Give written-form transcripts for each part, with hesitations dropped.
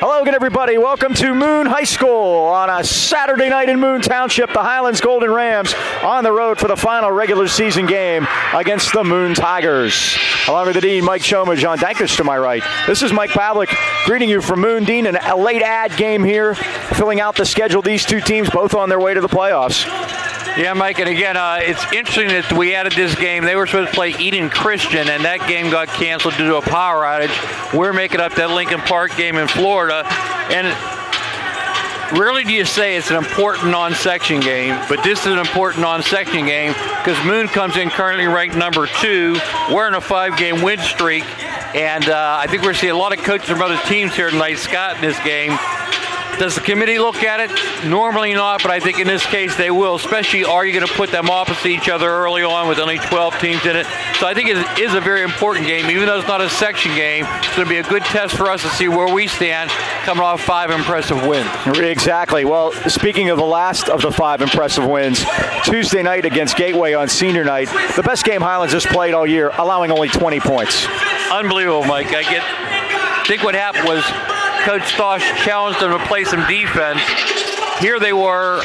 Hello again, everybody. Welcome to Moon High School on a Saturday night in Moon Township. The Highlands Golden Rams on the road for the final regular season game against the Moon Tigers. Along with the Dean, Mike Choma, John Dankers to my right. This is Mike Pavlik greeting you from Moon. Dean, and a late ad game here, filling out the schedule. These two teams both on their way to the playoffs. Yeah, Mike, and again, it's interesting that we added this game. They were supposed to play Eden Christian, and that game got canceled due to a power outage. We're making up that Lincoln Park game in Florida, and rarely do you say it's an important non-section game, but this is an important non-section game because Moon comes in currently ranked number 2. We're in a 5-game win streak, and I think we're seeing a lot of coaches from other teams here tonight, Scott, in this game. Does the committee look at it? Normally not, but I think in this case they will, especially are you going to put them opposite each other early on with only 12 teams in it. So I think it is a very important game. Even though it's not a section game, it's going to be a good test for us to see where we stand coming off 5 impressive wins. Exactly. Well, speaking of the last of the 5 impressive wins, Tuesday night against Gateway on senior night, the best game Highlands has played all year, allowing only 20 points. Unbelievable, Mike. I think what happened was Coach Stosh challenged them to play some defense. Here they were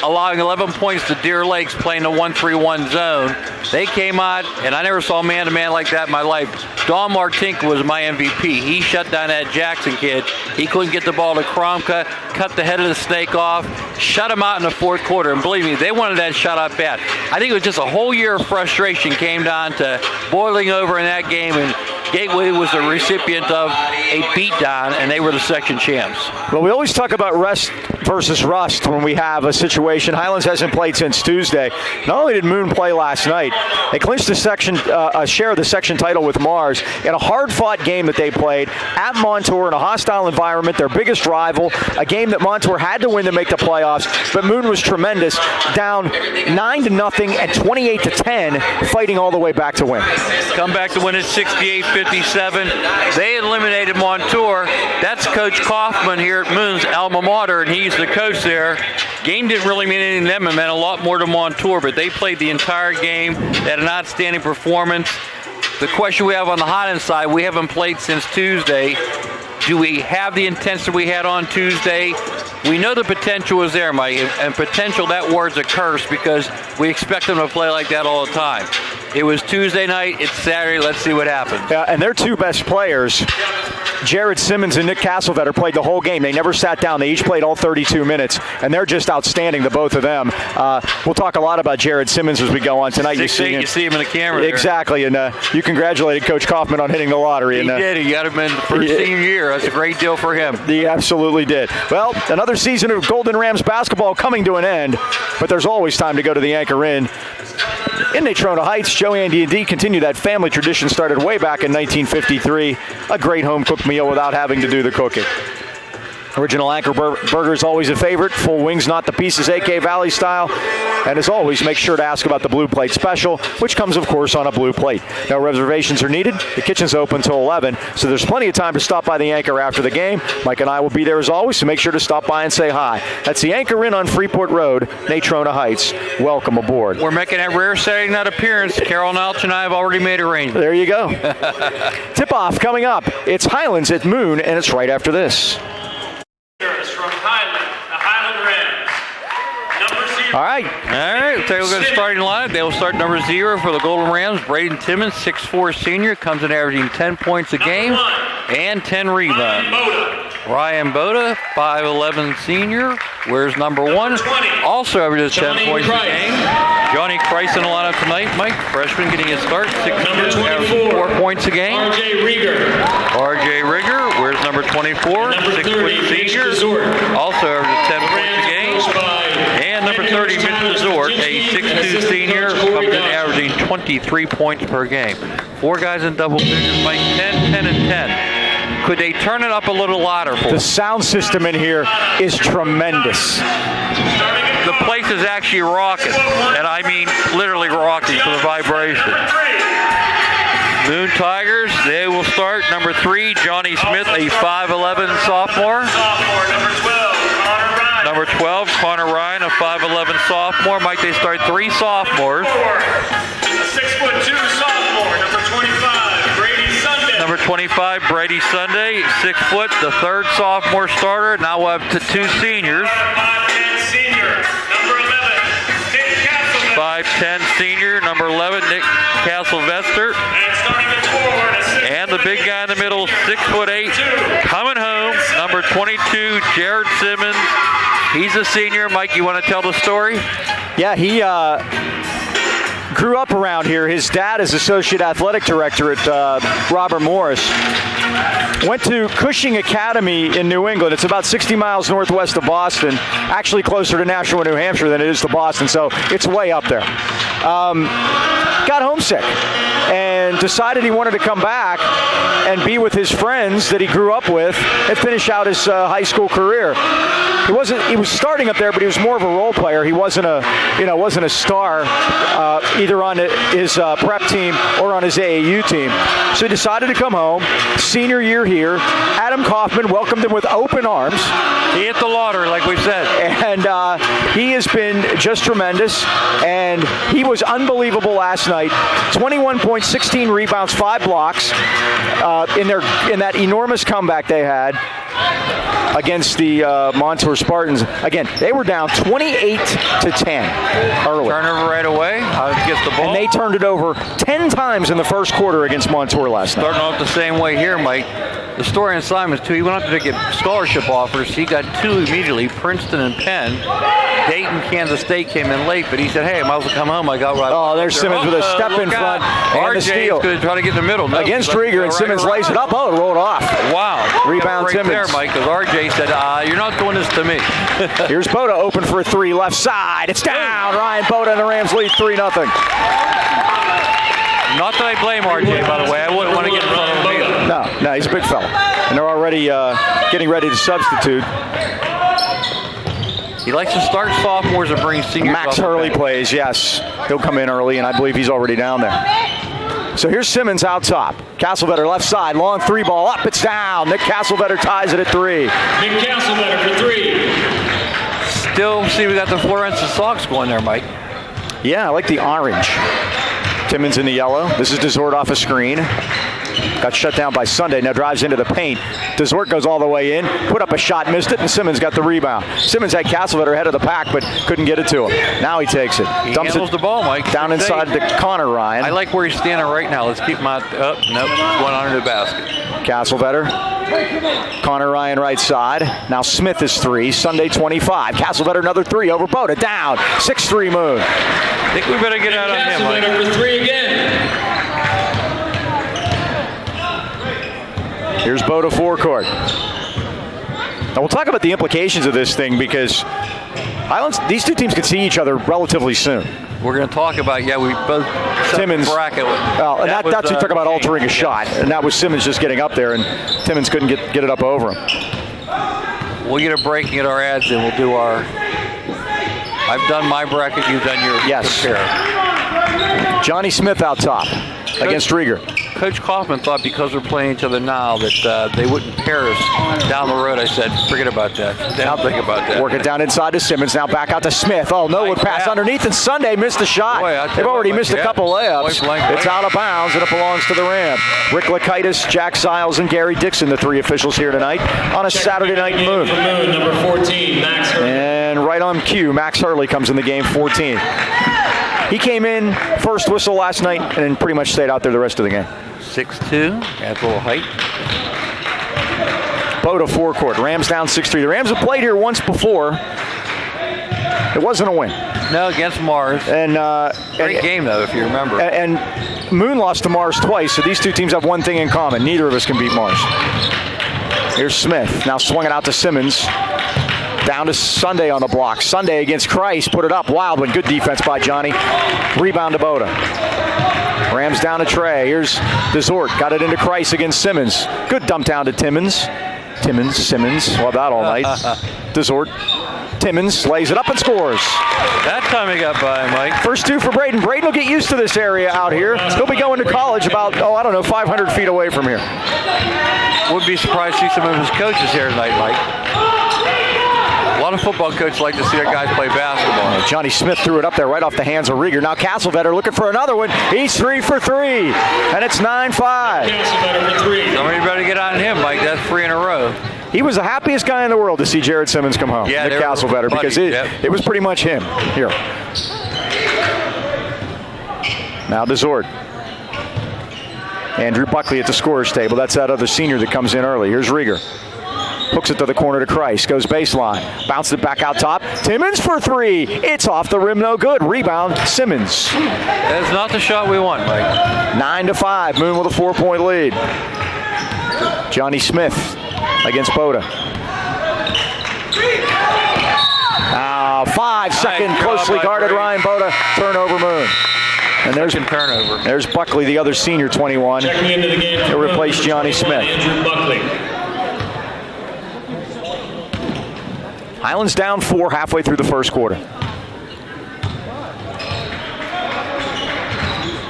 allowing 11 points to Deer Lakes playing the 1-3-1 zone. They came out, and I never saw man-to-man like that in my life. Don Martinka was my MVP. He shut down that Jackson kid. He couldn't get the ball to Kromka, cut the head of the snake off, shut him out in the fourth quarter. And believe me, they wanted that shot up bad. I think it was just a whole year of frustration came down to boiling over in that game, and Gateway was the recipient of a beatdown, and they were the section champs. Well, we always talk about rest versus rust when we have a situation. Highlands hasn't played since Tuesday. Not only did Moon play last night, they clinched a share of the section title with Mars in a hard-fought game that they played at Montour in a hostile environment, their biggest rival, a game that Montour had to win to make the playoffs, but Moon was tremendous, down 9-0 and 28-10, fighting all the way back to win. Come back to win at 68-57. They eliminated Montour. That's Coach Kaufman here at Moon's alma mater, and he's the coach there. Game didn't really mean anything to them. It meant a lot more to Montour, but they played the entire game. They had an outstanding performance. The question we have on the Highlands side, we haven't played since Tuesday. Do we have the intensity we had on Tuesday? We know the potential is there, Mike, and potential, that word's a curse because we expect them to play like that all the time. It was Tuesday night, it's Saturday, let's see what happens. Yeah, and their two best players, Jared Simmons and Nick Castlevetter, played the whole game. They never sat down. They each played all 32 minutes, and they're just outstanding, the both of them. We'll talk a lot about Jared Simmons as we go on tonight. You see him in the camera there. Exactly, and you congratulated Coach Kaufman on hitting the lottery. He did. He got him in the first senior year. That's a great deal for him. He absolutely did. Well, another season of Golden Rams basketball coming to an end, but there's always time to go to the Anchor Inn. In Natrona Heights, Joe, Andy, and Dee continue that family tradition started way back in 1953. A great home-cooked meal without having to do the cooking. Original Anchor Burger is always a favorite. Full wings, not the pieces, AK Valley style. And as always, make sure to ask about the Blue Plate Special, which comes, of course, on a blue plate. No reservations are needed. The kitchen's open until 11, so there's plenty of time to stop by the Anchor after the game. Mike and I will be there as always, so make sure to stop by and say hi. That's the Anchor Inn on Freeport Road, Natrona Heights. Welcome aboard. We're making that rare Saturday night appearance. Carol Nalch and I have already made arrangements. There you go. Tip-off coming up. It's Highlands at Moon, and it's right after this. From Highland, the Highland Rams. Number 0. All right. We'll take a look at the starting lineup. They will start number 0 for the Golden Rams. Braden Timmons, 6'4" senior, comes in averaging 10 points a game and 10 rebounds. Ryan Boda, 5'11" senior, wears number 1. Also averages 10 points a game. Johnny Christ in the lineup tonight. Mike, freshman, getting his start, 6'2", averaging 4 points a game. R.J. Rigger wears number 24, 6' senior, also averages 10 points a game. And number 30, Mitch Resort, a 6'2" senior, comes in averaging 23 points per game. 4 guys in double digits, Mike, 10, 10, and 10. Could they turn it up a little louder for The us? sound system in here is tremendous. The place is actually rocking, and I mean literally rocking for the vibration. Moon Tigers, they will start number 3, Johnny Smith, a 5'11" sophomore. Number 12, Connor Ryan, a 5'11" sophomore. Mike, they start 3 sophomores. 6'2" sophomore, number 25, Brady Sunday. Number 25, Brady Sunday, 6 foot, the third sophomore starter. Now we're up to 2 seniors. 5'10" senior, number 11, Nick Castleman. 5'10" senior, number 11, Nick Castlevester. And starting at forward, a 6'8" And the big guy in the middle, 6'8", coming home, number 22, Jared Simmons. He's a senior. Mike, you want to tell the story? Yeah, he grew up around here. His dad is associate athletic director at Robert Morris. Went to Cushing Academy in New England. It's about 60 miles northwest of Boston, actually closer to Nashua, New Hampshire than it is to Boston, so it's way up there. Got homesick and decided he wanted to come back and be with his friends that he grew up with and finish out his high school career. He was starting up there, but he was more of a role player. He wasn't a star either on his prep team or on his AAU team. So he decided to come home. Senior year here. Adam Kaufman welcomed him with open arms. He hit the lottery, like we said. And he has been just tremendous. And he was unbelievable last night. 21 points, 16 rebounds, 5 blocks in that enormous comeback they had against the Montour Spartans. Again, they were down 28-10 early. Turnover right away. Gets the ball. And they turned it over 10 times in the first quarter against Montour last night. Starting off the same way here, Mike. The story in Simons, too, he went up to get scholarship offers. He got 2 immediately, Princeton and Penn. Dayton, Kansas State came in late, but he said, hey, I might as well come home. I got right. Oh, there's Simmons with a step in front and the steal. RJ's going to try to get in the middle. No, against Rieger, and Simmons lays it up. Oh, it rolled off. Wow. Rebound right Simmons. there, Mike, because RJ said, you're not doing this to me. Here's Boda open for a 3, left side. It's down. Ryan Boda and the Rams lead 3-0. Not that I blame RJ, by the way. I wouldn't want to get in front of him either. No, he's a big fella. And they're already getting ready to substitute. He likes to start sophomores and bring seniors. Max Hurley plays, yes. He'll come in early, and I believe he's already down there. So here's Simmons out top. Castlevetter left side, long 3 ball up, it's down. Nick Castlevetter ties it at 3. Nick Castleman for 3. Still see we got the Florence Sox going there, Mike. Yeah, I like the orange. Timmons in the yellow. This is Desort off a screen. Got shut down by Sunday, now drives into the paint. Desort goes all the way in, put up a shot, missed it, and Simmons got the rebound. Simmons had Castlevetter ahead of the pack, but couldn't get it to him. Now he takes it. He dumps handles it the ball, Mike. down inside to Connor Ryan. I like where he's standing right now. Let's keep him out. Oh, nope, going under the basket. Castlevetter. Connor Ryan right side. Now Smith is 3. Sunday 25. Castlevetter another 3 over Boda. Down. 6-3 move. I think we better get out on him, Mike. Castleman for 3 again. Here's Boda forecourt. Now we'll talk about the implications of this thing because Highlands, these two teams could see each other relatively soon. We're going to talk about, we both Timmons. bracket. Well, and that's who talk about altering a shot, and that was Simmons just getting up there, and Timmons couldn't get it up over him. We'll get a break and get our ads in. We'll do our. I've done my bracket. You've done yours. Yes. Compare. Johnny Smith out top against Rieger. Coach Kaufman thought because we're playing each other now that they wouldn't pair us down the road. I said, forget about that. Don't think about that. Work it down inside to Simmons. Now back out to Smith. Oh, no look pass underneath, and Sunday missed the shot. Boy, They've already missed a couple layups. It's out of bounds, and it belongs to the Rams. Rick Lakaitis, Jack Siles, and Gary Dixon, the 3 officials here tonight on a Saturday night move. Number 14, Max Hurley. And right on cue, Max Hurley comes in the game, 14. He came in first whistle last night and pretty much stayed out there the rest of the game. 6'2", adds a little height. Boda forecourt. Rams down 6-3. The Rams have played here once before. It wasn't a win. No, against Mars. Great game, though, if you remember. And Moon lost to Mars twice, so these two teams have one thing in common. Neither of us can beat Mars. Here's Smith. Now swung it out to Simmons. Down to Sunday on the block. Sunday against Christ. Put it up. Wild one. Good defense by Johnny. Rebound to Boda. Rams down to Trey. Here's Desort. Got it into Christ against Simmons. Good dump down to Timmons. Simmons. Love that all night. Desort. Timmons lays it up and scores. That time he got by, Mike. First 2 for Braden. Braden will get used to this area out here. He'll be going to college about, 500 feet away from here. Wouldn't be surprised to see some of his coaches here tonight, Mike. A lot of football coaches like to see their guys play basketball. Johnny Smith threw it up there right off the hands of Rieger. Now Castlevetter looking for another one. He's 3 for 3, and it's 9-5. Castlevetter for 3. Somebody better get on him, Mike. That's 3 in a row. He was the happiest guy in the world to see Jared Simmons come home. Yeah, Nick Castlevetter, because it was pretty much him. Here. Now DeZord. Andrew Buckley at the scorer's table. That's that other senior that comes in early. Here's Rieger. Hooks it to the corner to Christ. Goes baseline. Bounced it back out top. Timmons for 3. It's off the rim, no good. Rebound, Simmons. That's not the shot we want, Mike. 9-5. Moon with a 4-point lead. Johnny Smith against Boda. 5-second, Nice closely job by guarded Brady. Ryan Boda. Turnover, Moon. And there's Turnover. There's Buckley, the other senior, 21. Checking into the game. He'll replace Johnny Smith. Andrew Buckley. Highlands down 4 halfway through the first quarter.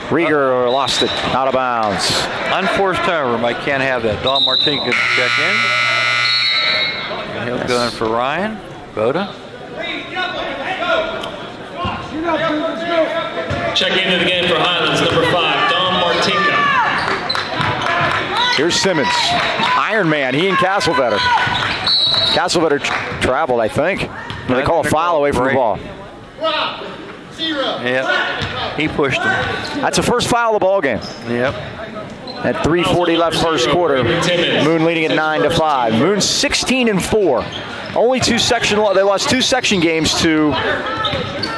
Rieger lost it, out of bounds. Unforced turnover, Mike. Can't have that. Don Martin could check in. And he'll go in for Ryan. Boda. Checking into the game for Highlands, number 5, Don Martinka. Here's Simmons. Iron Man, he and Castlevetter. Castlevetter traveled, I think. They call a foul away from the ball. Yep. He pushed him. That's the first foul of the ball game. Yep. At 3:40 left first quarter. Moon leading at 9-5. Moon 16-4. Only they lost 2 section games to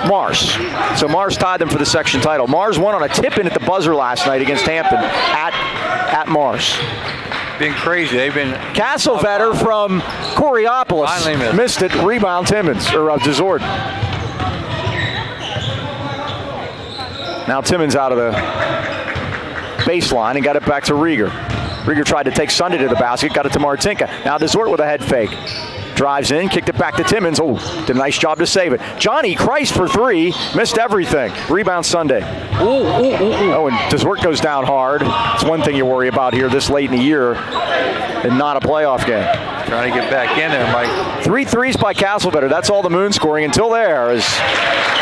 Mars. So Mars tied them for the section title. Mars won on a tip-in at the buzzer last night against Hampton at Mars. Been crazy. They've been. Castlevetter from Coriopolis Finally missed it. Rebound Timmons, or DeZord. Now Timmons out of the baseline and got it back to Rieger. Rieger tried to take Sunday to the basket, got it to Martinka. Now DeZort with a head fake. Drives in, kicked it back to Timmons. Oh, did a nice job to save it. Johnny Christ for 3, missed everything. Rebound Sunday. Oh, and DeZort goes down hard. It's one thing you worry about here this late in the year and not a playoff game. Trying to get back in there, Mike. 3 threes by Castlevetter. That's all the Moon scoring until there as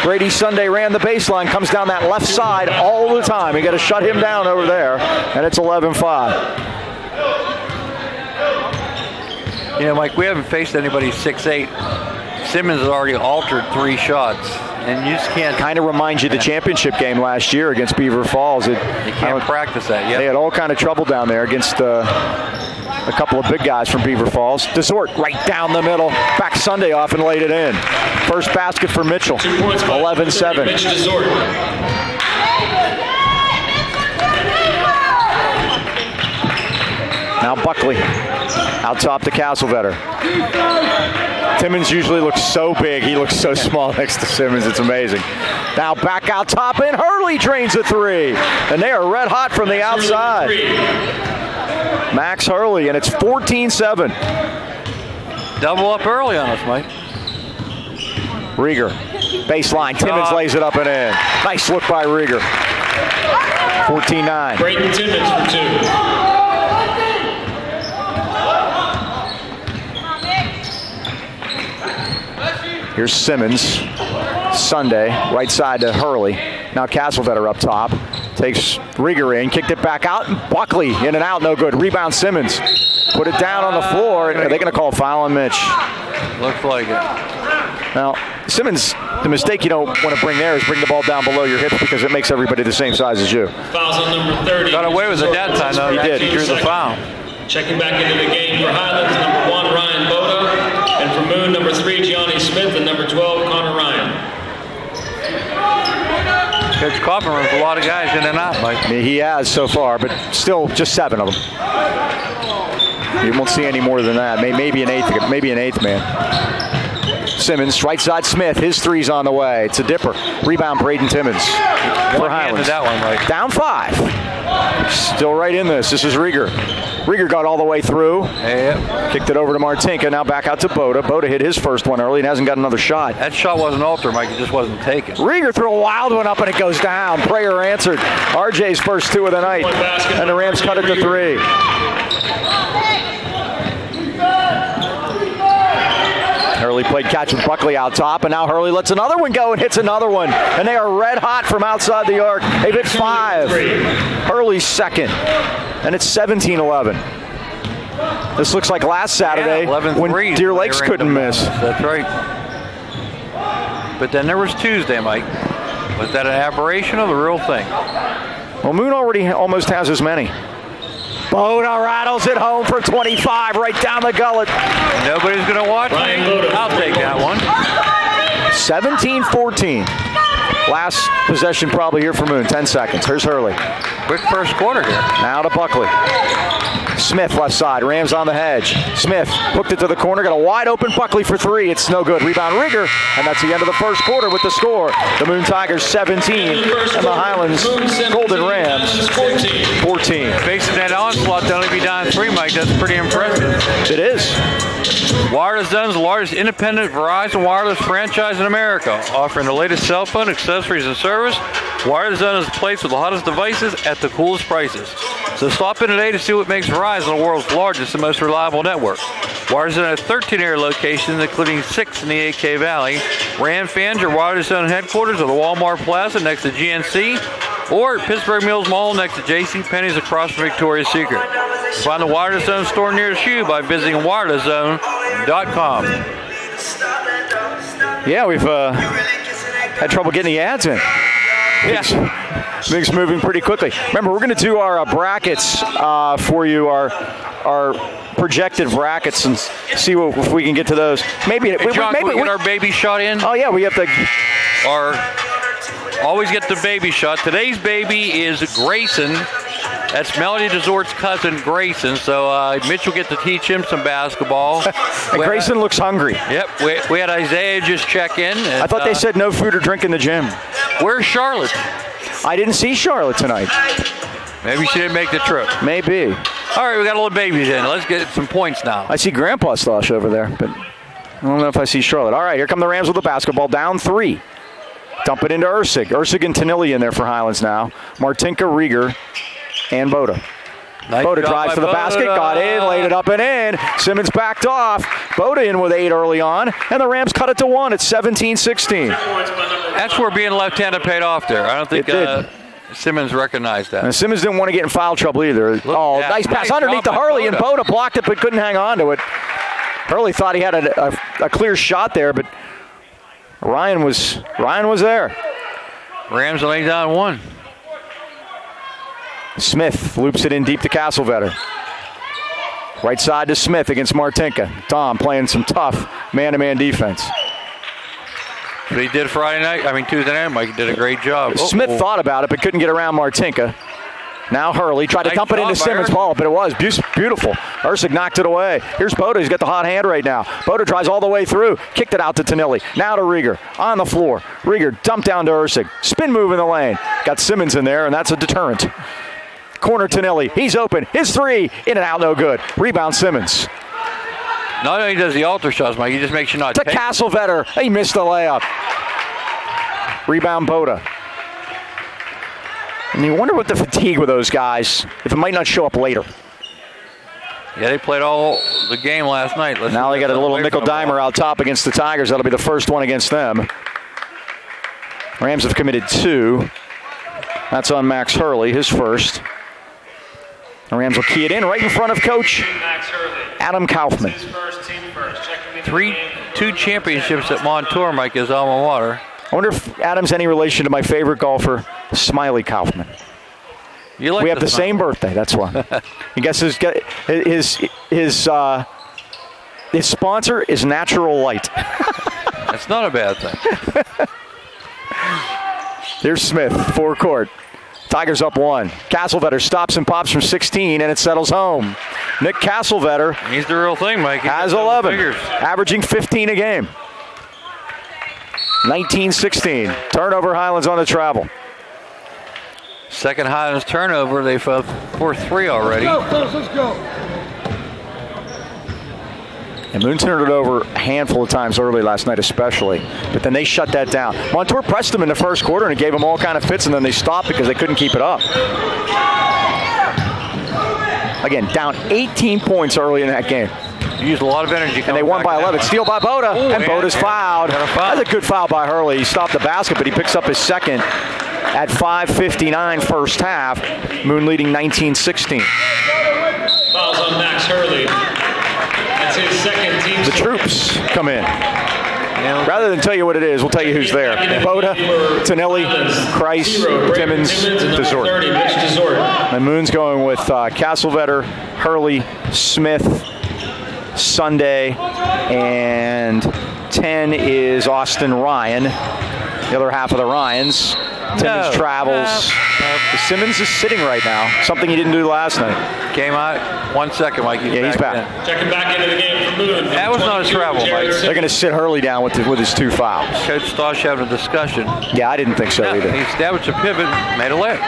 Brady Sunday ran the baseline, comes down that left side all the time. You got to shut him down over there, and it's 11-5. You know, Mike, we haven't faced anybody 6'8". Simmons has already altered 3 shots, and you just can't. Kind of reminds you of the championship game last year against Beaver Falls. You can't practice that yet. They had all kind of trouble down there against a couple of big guys from Beaver Falls. DeZort right down the middle. Back Sunday off and laid it in. First basket for Mitchell. 11-7. Mitch DeZort. Now Buckley out top to Castlevetter. Timmons usually looks so big. He looks so small next to Simmons. It's amazing. Now back out top, and Hurley drains a 3. And they are red hot from the outside. Max Hurley, and it's 14-7. Double up early on us, Mike. Rieger, baseline. Timmons lays it up and in. Nice look by Rieger. 14-9. Brayton Timmons for 2. Here's Simmons. Sunday, right side to Hurley. Now Castlevetter up top. Takes Rieger in, kicked it back out, and Buckley in and out, no good. Rebound Simmons. Put it down on the floor. Are they going to call a foul on Mitch? Looks like it. Now, Simmons, the mistake you don't want to bring there is bring the ball down below your hips because it makes everybody the same size as you. Fouls on number 30. Got away with it that time, though. He did. He drew the foul. Checking back into the game for Highlands, number 1, Ryan Boda. And for Moon, number 3, Johnny Smith. And number 12, Connor Ryan. Coach Kaufman runs a lot of guys in and out, Mike. He has so far, but still just 7 of them. You won't see any more than that. Maybe an eighth man. Simmons, right side Smith. His 3's on the way. It's a dipper. Rebound Braden Timmons for Highlands. That one, Mike. Down 5. Still right in this. This is Rieger. Rieger got all the way through. Yep. Kicked it over to Martinka. Now back out to Boda. Boda hit his first one early and hasn't got another shot. That shot wasn't altered, Mike. It just wasn't taken. Rieger threw a wild one up and it goes down. Prayer answered. RJ's first 2 of the night. And the Rams cut it to 3. Hurley played catch with Buckley out top, and now Hurley lets another one go and hits another one. And they are red hot from outside the arc. They've hit 5. Hurley's second, and it's 17-11. This looks like last Saturday when Deer Lakes couldn't miss. That's right. But then there was Tuesday, Mike. Was that an aberration or the real thing? Well, Moon already almost has as many. Boda rattles it home for 25 right down the gullet. Nobody's going to watch me. I'll take that one. 17-14. Last possession probably here for Moon. 10 seconds. Here's Hurley. Quick first quarter here. Now to Buckley. Smith left side. Rams on the hedge. Smith hooked it to the corner. Got a wide open Buckley for 3. It's no good. Rebound Rieger. And that's the end of the first quarter with the score. The Moon Tigers 17 and the Highlands Golden Rams 14. Facing that onslaught to only be down 3, Mike, that's pretty impressive. It is. Wireless Zone's the largest independent Verizon wireless franchise in America, offering the latest cell phone accessories and service. Wireless Zone is the place with the hottest devices at the coolest prices. So stop in today to see what makes Verizon the world's largest and most reliable network. Wireless Zone has 13 area locations, including 6 in the AK Valley. Ram fans, your Wireless Zone headquarters are the Walmart Plaza next to GNC, or at Pittsburgh Mills Mall next to JCPenney's across from Victoria's Secret. Find the Wireless Zone store nearest you by visiting wirelesszone.com. Yeah, we've had trouble getting the ads in. Yeah. Things moving pretty quickly. Remember, we're going to do our brackets for you, our projected brackets, and see if we can get to those. Maybe, Hey, John, can we get our baby shot in? Oh yeah, we have to. Always get the baby shot. Today's baby is Grayson. That's Melody Desort's cousin, Grayson. So Mitch will get to teach him some basketball. And Grayson looks hungry. Yep. We had Isaiah just check in. And, I thought they said no food or drink in the gym. Where's Charlotte? I didn't see Charlotte tonight. Maybe she didn't make the trip. Maybe. All right, we got a little babies in. Let's get some points now. I see Grandpa Slosh over there, but I don't know if I see Charlotte. All right, here come the Rams with the basketball. Down 3. Dump it into Ursig. Ursig and Tanilli in there for Highlands now. Martinka, Rieger, and Boda. Nice Boda drives to the basket, got in, laid it up and in. Simmons backed off. Boda in with 8 early on, and the Rams cut it to 1 at 17-16. That's where being left-handed paid off there. I don't think Simmons recognized that. And Simmons didn't want to get in foul trouble either. Nice pass underneath to Hurley, and Boda blocked it but couldn't hang on to it. Hurley thought he had a clear shot there, but Ryan was there. Rams are laying down 1. Smith loops it in deep to Castlevetter. Right side to Smith against Martinka. Tom playing some tough man-to-man defense. But he did Tuesday night. Mike did a great job. Smith thought about it but couldn't get around Martinka. Now Hurley tried to dump it into Simmons' ball, but it was beautiful. Ursig knocked it away. Here's Boda. He's got the hot hand right now. Boda drives all the way through. Kicked it out to Tanilli. Now to Rieger. On the floor. Rieger dumped down to Ursig. Spin move in the lane. Got Simmons in there, and that's a deterrent. Corner Tanilli. He's open. His 3. In and out, no good. Rebound Simmons. Not only does he alter shots, Mike, he just makes you not to Castlevetter. He missed the layup. Rebound Boda. And you wonder what the fatigue with those guys, if it might not show up later. Yeah, they played all the game last night. Now they got a little nickel dimer out top against the Tigers. That'll be the first one against them. Rams have committed 2. That's on Max Hurley, his first. The Rams will key it in right in front of Coach Adam Kaufman. 2 championships at Montour, Mike, his alma mater. I wonder if Adam's any relation to my favorite golfer, Smiley Kaufman. We have the same birthday, that's why. I guess his sponsor is Natural Light. That's not a bad thing. There's Smith, forecourt. Tigers up 1. Castlevetter stops and pops from 16, and it settles home. Nick Castlevetter. He's the real thing, Mike. Has 11, averaging 15 a game. 19-16. Turnover, Highlands on the travel. Second Highlands turnover. They've forced 3 already. Let's go. And Moon turned it over a handful of times early last night especially, but then they shut that down. Montour pressed them in the first quarter and it gave them all kind of fits, and then they stopped because they couldn't keep it up. Again, down 18 points early in that game. Used a lot of energy. And they won by 11. Steal by Boda, and Boda's fouled. Got a foul. That's a good foul by Hurley. He stopped the basket, but he picks up his second at 5:59 first half. Moon leading 19-16. Fouls on Max Hurley. That's his second team. The troops come in. Rather than tell you what it is, we'll tell you who's there. Boda, Tonelli, Kreis, Timmons, Desort. 30, Mitch Desort. And Moon's going with Castlevetter, Hurley, Smith, Sunday, and 10 is Austin Ryan. The other half of the Ryans. Timmons travels. Simmons is sitting right now, something he didn't do last night. Came out 1 second, Mike. He's back. Checking back into the game for Moon. That was not a travel, Mike. They're going to sit Hurley down with his 2 fouls. Coach Stosh having a discussion. Yeah, I didn't think so either. He established a pivot, made a layup.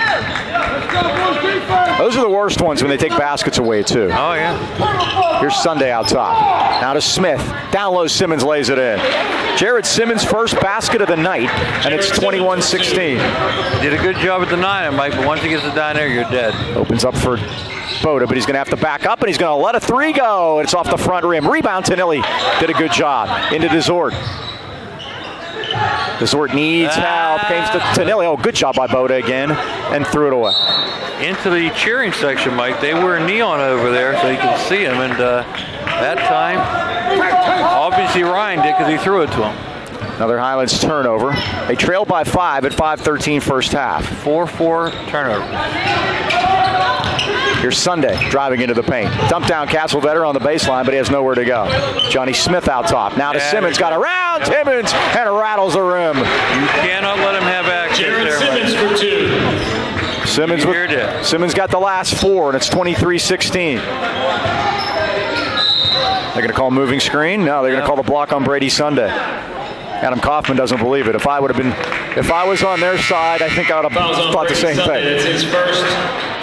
Those are the worst ones when they take baskets away, too. Oh, yeah. Here's Sunday out top. Now to Smith. Down low, Simmons lays it in. Jared Simmons' first basket of the night, and it's 21-16. Did a good job at denying it, Mike, but once he gets it down there, you're dead. Opens up for Boda, but he's going to have to back up, and he's going to let a 3 go. It's off the front rim. Rebound, Tonelli did a good job. Into Desort. Desort needs help. Games to Tonelli. Oh, good job by Boda again, and threw it away. Into the cheering section, Mike. They were neon over there, so you can see them, and that time, obviously Ryan did because he threw it to him. Another Highlands turnover. They trail by 5 at 5:13 first half. 4-4 turnover. Here's Sunday driving into the paint. Dump down Castlevetter on the baseline, but he has nowhere to go. Johnny Smith out top. Now to Simmons. Got around Timmons and rattles the rim. You cannot let him have access Jared there, Simmons Mike. for 2. Simmons got the last 4, and it's 23-16. They're going to call moving screen? No, they're going to call the block on Brady Sunday. Adam Kaufman doesn't believe it. If I was on their side, I think I would have thought the same thing. It's his first,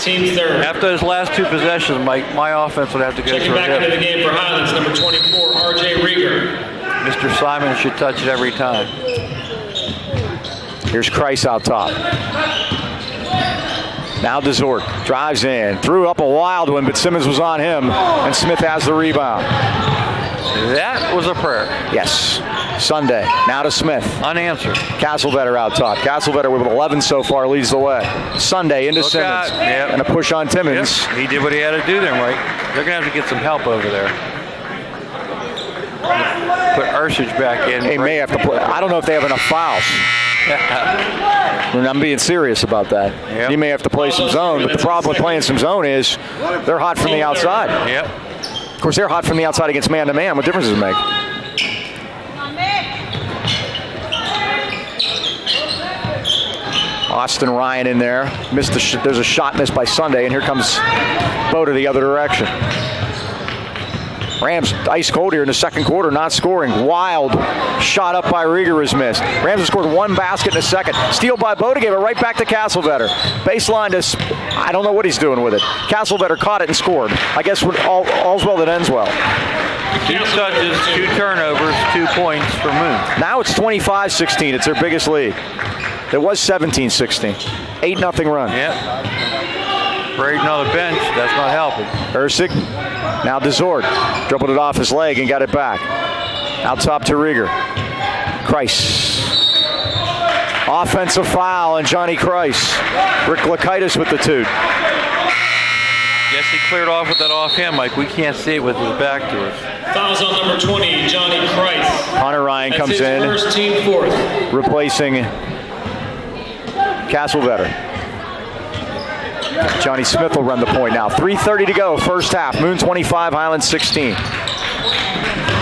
team's third. After those last 2 possessions, Mike, my offense would have to go Checking through back into the game for Highlands, number 24, R.J. Rieger. Mr. Simon should touch it every time. Here's Kreis out top. Now Desort drives in, threw up a wild one, but Simmons was on him, and Smith has the rebound. That was a prayer. Yes. Sunday. Now to Smith. Unanswered. Castlevetter out top. Castlevetter with 11 so far leads the way. Sunday into Simmons. Yep. And a push on Timmons. Yep. He did what he had to do there, Mike. They're going to have to get some help over there. Put Ursich back in. They may have to put. I don't know if they have enough fouls. And I'm being serious about that. Yep. You may have to play some zone, but the problem with playing some zone is they're hot from the outside. Yep. Of course, they're hot from the outside against man-to-man. What difference does it make? Austin Ryan in there. There's a shot missed by Sunday, and here comes Boda the other direction. Rams ice cold here in the second quarter, not scoring. Wild shot up by Rieger is missed. Rams have scored 1 basket in a second. Steal by Boda, gave it right back to Castlevetter. Baseline to, I don't know what he's doing with it. Castlevetter caught it and scored. I guess all's well that ends well. 2 touches, 2 turnovers, 2 points for Moon. Now it's 25-16. It's their biggest lead. It was 17-16. 8-0 run. Yep. Braden on the bench, that's not helping. Ursig, now Desort. Dribbled it off his leg and got it back. Out top to Rieger. Kreis. Offensive foul on Johnny Kreis. Rick Lakaitis with the toot. Guess he cleared off with that off him, Mike. We can't see it with his back to us. Fouls on number 20, Johnny Kreis. Connor Ryan That's comes his in, first, team fourth. replacing Castlevetter. Johnny Smith will run the point now. 3:30 to go, first half. Moon 25, Highlands 16.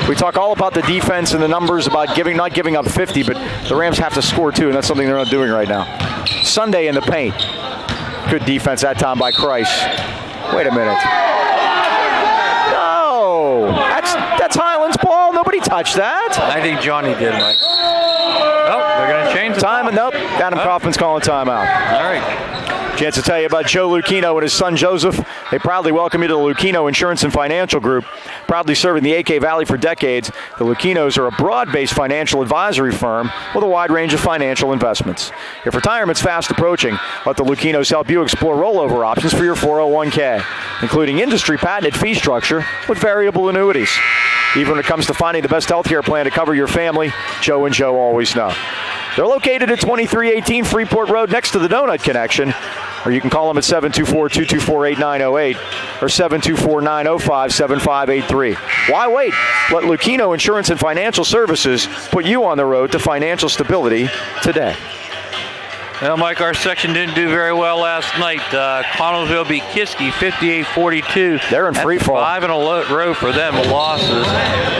We talk all about the defense and the numbers about not giving up 50, but the Rams have to score too, and that's something they're not doing right now. Sunday in the paint. Good defense that time by Kreis. Wait a minute. No! That's Highlands ball. Nobody touched that. I think Johnny did, Mike. Oh, they're going to change the Time. Nope. Adam Kaufman's calling timeout. All right. Chance to tell you about Joe Lucchino and his son Joseph. They proudly welcome you to the Lucchino Insurance and Financial Group. Proudly serving the AK Valley for decades, the Lucchinos are a broad-based financial advisory firm with a wide range of financial investments. If retirement's fast approaching, let the Lucchinos help you explore rollover options for your 401k, including industry patented fee structure with variable annuities. Even when it comes to finding the best healthcare plan to cover your family, Joe and Joe always know. They're located at 2318 Freeport Road next to the Donut Connection, or you can call them at 724-224-8908 or 724-905-7583. Why wait? Let Lucchino Insurance and Financial Services put you on the road to financial stability today. Well, Mike, our section didn't do very well last night. Connellsville beat Kiski 58-42. They're in free fall. 5 in a row for them, losses.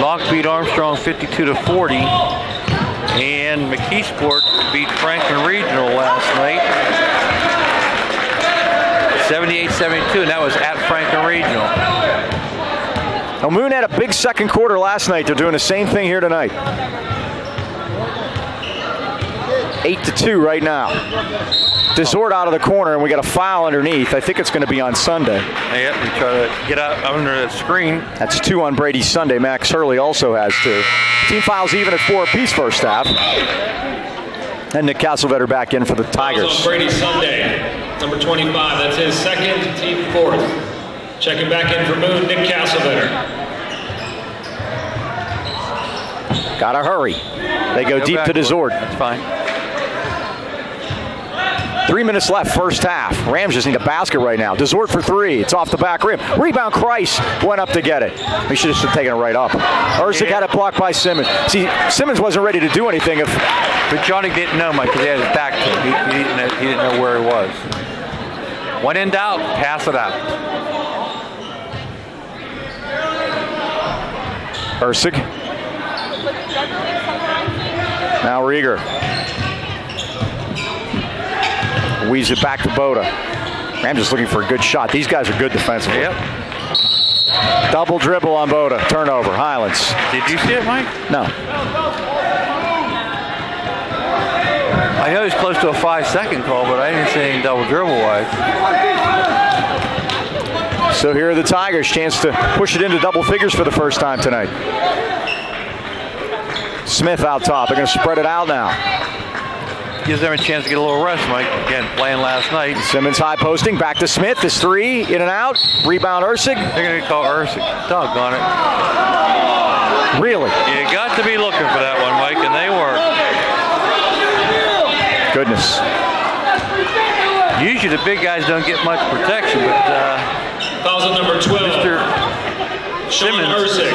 Locke beat Armstrong 52-40. And McKeesport beat Franklin Regional last night 78-72, and that was at Franklin Regional. Now, Moon had a big second quarter last night. They're doing the same thing here tonight. 8-2 right now. Desort out of the corner, and we got a foul underneath. I think it's going to be on Sunday. Yep, we try to get out under that screen. That's 2 on Brady Sunday. Max Hurley also has 2. Team fouls even at 4 apiece first half. And Nick Castlevetter back in for the Tigers. Fouls on Brady Sunday, number 25. That's his second, team 4th. Checking back in for Moon, Nick Castlevetter. Gotta hurry. They go deep to Desort. That's fine. 3 minutes left, first half. Rams just need a basket right now. Desort for 3. It's off the back rim. Rebound, Kreis went up to get it. He should have taken it right up. Ersic had it blocked by Simmons. See, Simmons wasn't ready to do anything. But Johnny didn't know, Mike, because he had his back to him. He didn't know where he was. When in doubt, pass it out. Ersic. Now Rieger. Weaves it back to Boda. Rams just looking for a good shot. These guys are good defensively. Yep. Double dribble on Boda. Turnover. Highlands. Did you see it, Mike? No. I know he's close to a 5-second call, but I didn't see anything double dribble-wise. So here are the Tigers. Chance to push it into double figures for the first time tonight. Smith out top. They're going to spread it out now. Gives them a chance to get a little rest, Mike. Again, playing last night. Simmons high posting. Back to Smith. This 3. In and out. Rebound Ersic. They're going to call Ersic. Doggone it. Really? You got to be looking for that one, Mike, and they were. Goodness. Usually the big guys don't get much protection, but Fouls on number 12. Mr. Simmons Ersic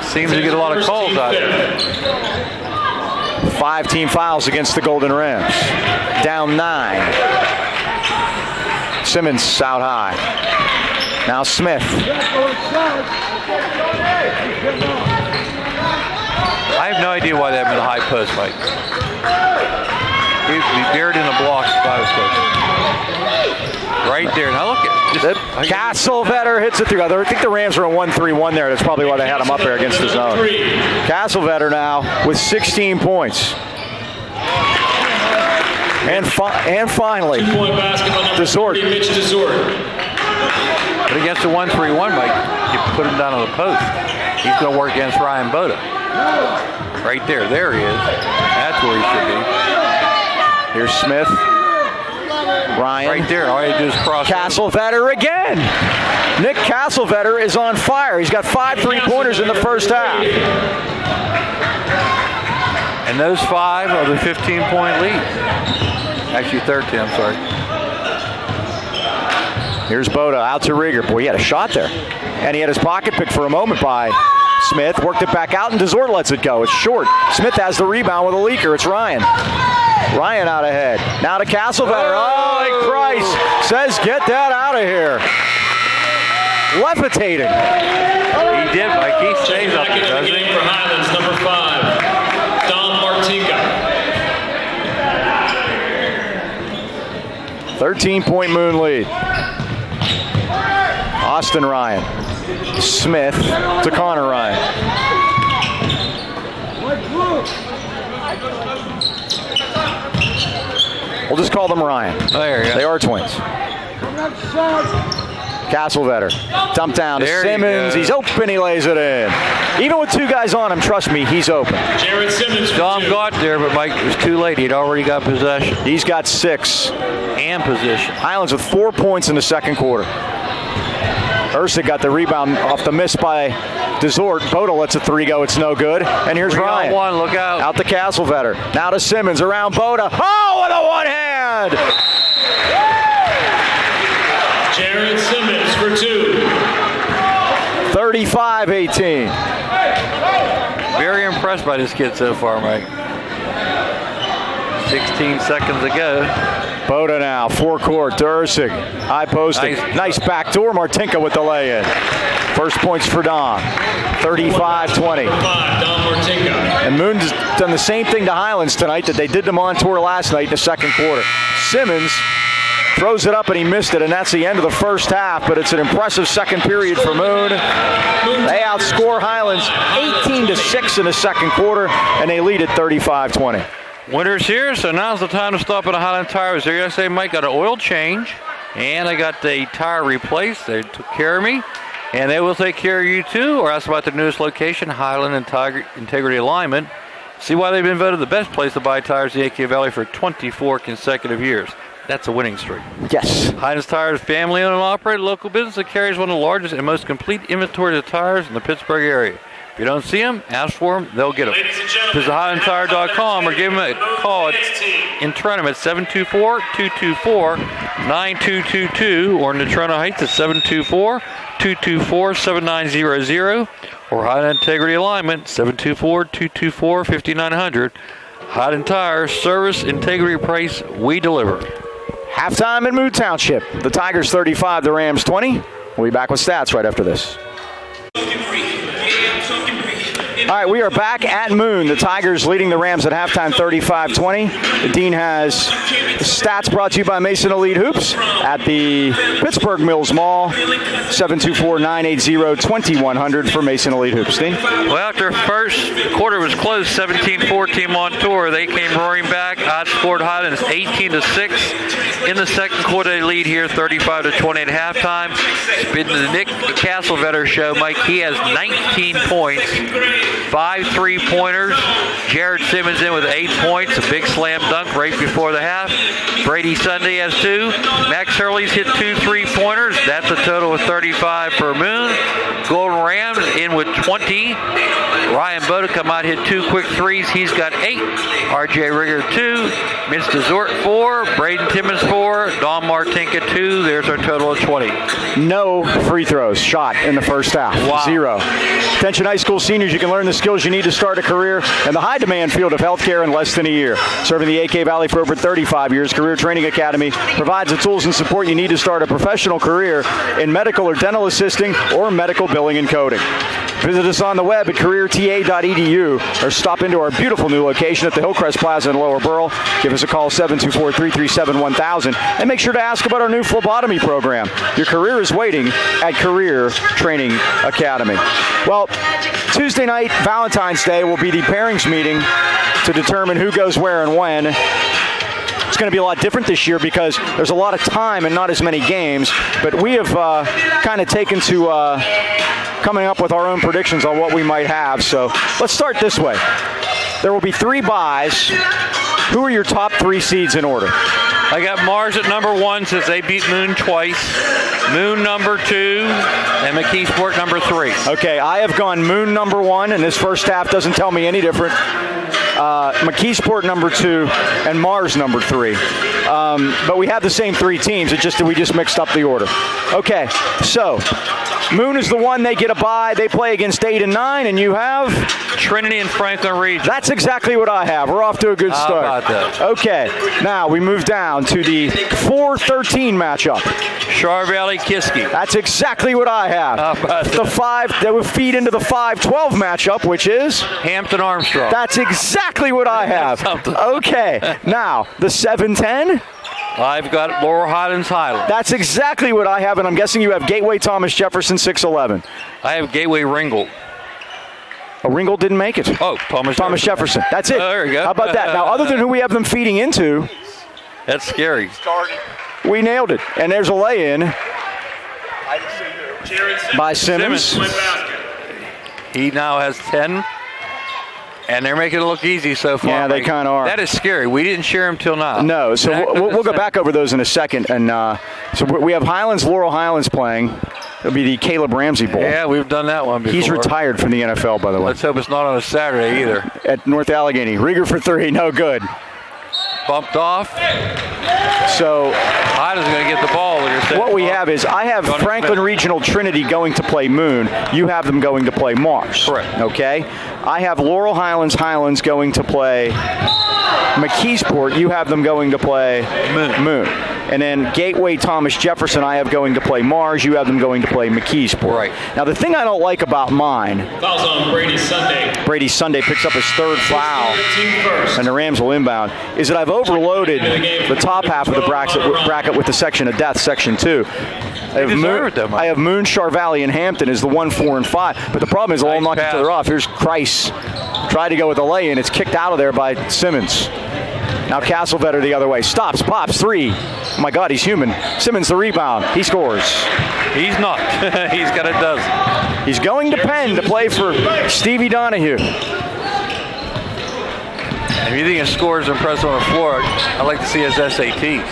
seems to get a lot of calls out there. 5 team fouls against the Golden Rams. Down 9. Simmons out high. Now Smith. I have no idea why they haven't been a high post, Mike. He'd be buried in the blocks if I was coaching. Right there. Now look at Castlevetter hits it through. I think the Rams are on 1-3-1 there. That's probably why they had him up there against the zone. Castlevetter now with 16 points. And finally, 2-point basket on number Desort. 30, Mitch Desort. But against the 1-3-1, Mike, you put him down on the post. He's going to work against Ryan Boda. Right there. There he is. That's where he should be. Here's Smith. Ryan. Right there. All you do is cross. Castlevetter again. Nick Castlevetter is on fire. He's got 5 3-pointers in the first half. And those 5 are the 15-point lead. Actually, 13, I'm sorry. Here's Boda out to Rieger. Boy, he had a shot there. And he had his pocket picked for a moment by Smith. Worked it back out, and Desort lets it go. It's short. Smith has the rebound with a leaker. It's Ryan. Ryan out ahead. Now to Castlevetter. Oh, and Kreis says, get that out of here. Levitating. He did, Mike. He stays up Back there, into the doesn't game he? for Highlands, number 5, Don Martinka. 13-point Moon lead. Austin Ryan. Smith to Connor Ryan. We'll just call them Ryan. There you go. They are twins. Castlevetter, dump down to There you Simmons. go. He's open, he lays it in. Even with 2 guys on him, trust me, he's open. Jared Simmons for Dom 2. got there, but Mike was too late. He'd already got possession He's got 6. and position. Highlands with 4 points in the second quarter. Ursig got the rebound off the miss by Desort. Boda lets a 3 go. It's no good. And here's 3 on Ryan. 1, look out. Out to Castlevetter. Now to Simmons around Boda. Oh, with a one hand! Jared Simmons for 2. 35-18. Very impressed by this kid so far, Mike. 16 seconds ago. Boda now, forecourt to Ursig. High posting. Nice backdoor. Martinka with the lay-in. First points for Dom. 35-20. 5, Dom Martinka. And Moon's done the same thing to Highlands tonight that they did to Montour last night in the second quarter. Simmons throws it up and he missed it, and that's the end of the first half, but it's an impressive second period for Moon. They outscore Highlands 18-6 in the second quarter, and they lead at 35-20. Winter's here, so now's the time to stop at a Highland Tire. There yesterday, Mike got an oil change, and I got the tire replaced. They took care of me, and they will take care of you too. Or ask about the newest location, Highland Integrity Alignment. See why they've been voted the best place to buy tires in the AK Valley for 24 consecutive years. That's a winning streak. Yes. Highlands Tire is family-owned and operated local business that carries one of the largest and most complete inventory of tires in the Pittsburgh area. If you don't see them, ask for them, they'll get them. Ladies and gentlemen, Visit HighlandTire.com or give them a call in Trenton at 724-224-9222 or in Natrona Heights at 724-224-7900 or Highland Integrity Alignment 724-224-5900. Highland Tire, service, integrity, price, we deliver. Halftime at Moon Township. The Tigers 35, the Rams 20. We'll be back with stats right after this. All right, we are back at Moon. The Tigers leading the Rams at halftime 35-20. The Dean has stats brought to you by Mason Elite Hoops at the Pittsburgh Mills Mall. 724-980-2100 for Mason Elite Hoops. Dean? Well, after first quarter was close, 17-14 Montour, they came roaring back. Outscored Highlands 18-6. In the second quarter, they lead here 35-20 at halftime. It's been the Nick Castlevetter show. Mike, he has 19 points. 5 3-pointers. Jared Simmons in with 8 points. A big slam dunk right before the half. Brady Sunday has 2. Max Hurley's hit 2 3-pointers. That's a total of 35 for Moon. Golden Rams in with 20. Ryan Boda come out, hit 2 quick threes. He's got 8. RJ Rigger 2. Mitch Desort 4. Braden Timmons 4. Don Martinka 2. There's our total of 20. No free throws shot in the first half. Wow. 0. Attention high school seniors, you can learn the skills you need to start a career in the high-demand field of healthcare in less than a year. Serving the AK Valley for over 35 years, Career Training Academy provides the tools and support you need to start a professional career in medical or dental assisting or medical billing and coding. Visit us on the web at careerta.edu or stop into our beautiful new location at the Hillcrest Plaza in Lower Burrell. Give us a call 724-337-1000 and make sure to ask about our new phlebotomy program. Your career is waiting at Career Training Academy. Well, Tuesday night, Valentine's Day, will be the pairings meeting to determine who goes where and when. It's going to be a lot different this year because there's a lot of time and not as many games, but we have kind of taken to coming up with our own predictions on what we might have. So let's start this way. There will be 3 buys. Who are your top 3 seeds in order? I got Mars at number 1 since they beat Moon twice. Moon number 2 and McKeesport number 3. Okay, I have gone Moon number 1, and this first half doesn't tell me any different. McKeesport number 2 and Mars number 3. But we have the same 3 teams. We just mixed up the order. Okay, so Moon is the one. They get a bye. They play against 8 and 9, and you have Trinity and Franklin Region. That's exactly what I have. We're off to a good start. How about that? Okay, now we move down to the 4-13 matchup. Char Valley Kiski. That's exactly what I have. How about The 5 that would feed into the 5-12 matchup, which is Hampton Armstrong. that's exactly what I have. Something. Okay, now the 7-10. I've got Laurel Highlands Highland. That's exactly what I have, and I'm guessing you have Gateway Thomas Jefferson 6-11. I have Gateway Ringgold. Ringgold didn't make it. Oh, Thomas Jefferson. That's it. Oh, there you go. How about that? Now, other than who we have them feeding into, That's scary. We nailed it. And there's a lay-in by Simmons. He now has 10. And they're making it look easy so far. Yeah, they kind of are. That is scary. We didn't share him till now. No, so we'll go back over those in a second. And so we have Laurel Highlands playing. It'll be the Caleb Ramsey Bowl. Yeah, we've done that one before. He's retired from the NFL, by the way. Let's hope it's not on a Saturday either. At North Allegheny. Rieger for 3, no good. Bumped off. So Hyda's going to get the ball. What we have is I have Franklin Regional Trinity going to play Moon. You have them going to play Mars. Correct. Okay? I have Laurel Highlands going to play McKeesport. You have them going to play Moon. And then Gateway Thomas Jefferson, I have going to play Mars. You have them going to play McKeesport. Right. Now, the thing I don't like about mine, Fouls on Brady Sunday. Brady Sunday picks up his 3rd foul, and the Rams will inbound, is that I've overloaded the top half of the bracket with the section of death, section 2. I have Moon, Char Valley, and Hampton as the 1, 4, and 5. But the problem is they'll all knock each other off. Here's Christ. Tried to go with the lay-in. It's kicked out of there by Simmons. Now Castlevetter the other way. Stops, pops, 3. Oh my God, he's human. Simmons the rebound. He scores. He's not. He's got a dozen. He's going to Penn to play for Stevie Donahue. And if you think his score is impressive on the floor, I'd like to see his SATs.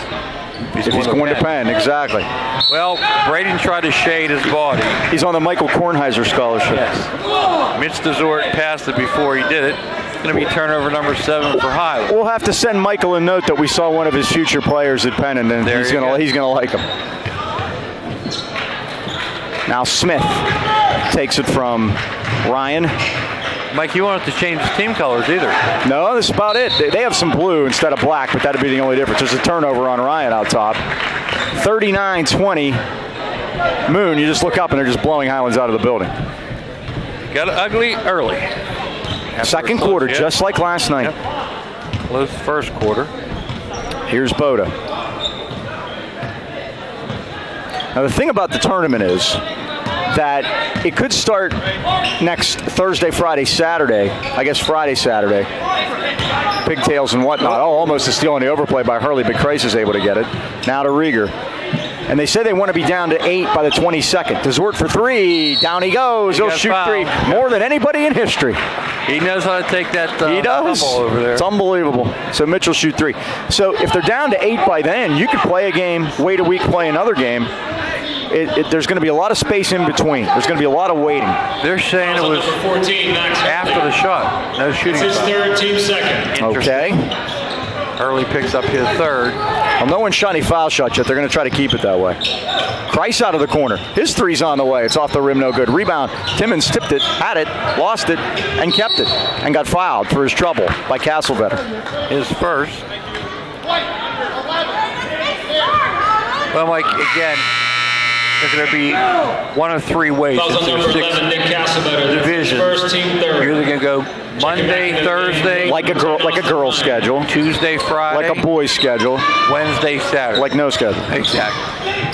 If he's going to Penn, exactly. Well, Braden tried to shade his body. He's on the Michael Kornheiser scholarship. Yes. Mitch Dessort passed it before he did it. It's going to be turnover number 7 for Highlands. We'll have to send Michael a note that we saw one of his future players at Penn, and then he's going to like him. Now Smith takes it from Ryan. Mike, you won't have to change the team colors either. No, that's about it. They have some blue instead of black, but that'd be the only difference. There's a turnover on Ryan out top. 39-20. Moon, you just look up and they're just blowing Highlands out of the building. Got it ugly early. Second quarter, just like last night. Yep. Close first quarter. Here's Boda. Now the thing about the tournament is that it could start next Thursday, Friday, Saturday. I guess Friday, Saturday. Pigtails and whatnot. Oh, almost a steal on the overplay by Hurley, but Kreis is able to get it. Now to Rieger. And they say they want to be down to 8 by the 22nd. Dessort for 3. Down he goes. He'll shoot 3 more than anybody in history. He knows how to take that he does. Ball over there. It's unbelievable. So Mitchell shoot 3. So if they're down to 8 by then, you could play a game, wait a week, play another game. There's going to be a lot of space in between. There's going to be a lot of waiting. They're saying it was 14, after the shot. No shooting. It's his 3rd, team 2nd. Okay. Hurley picks up his 3rd. Well, no one's shot any foul shots yet. They're going to try to keep it that way. Kreis out of the corner. His 3's on the way. It's off the rim, no good. Rebound. Timmons tipped it, had it, lost it, and kept it. And got fouled for his trouble by Castlevetter. His first. Well, Mike, again, there's going to be one of 3 ways. Fouls on number 11, Nick Castlevetter. Division. First, team 3rd. You're either going to go Monday, Thursday, Like a girl schedule. Tuesday, Friday, Like a boys schedule. Wednesday, Saturday. Like no schedule. Exactly.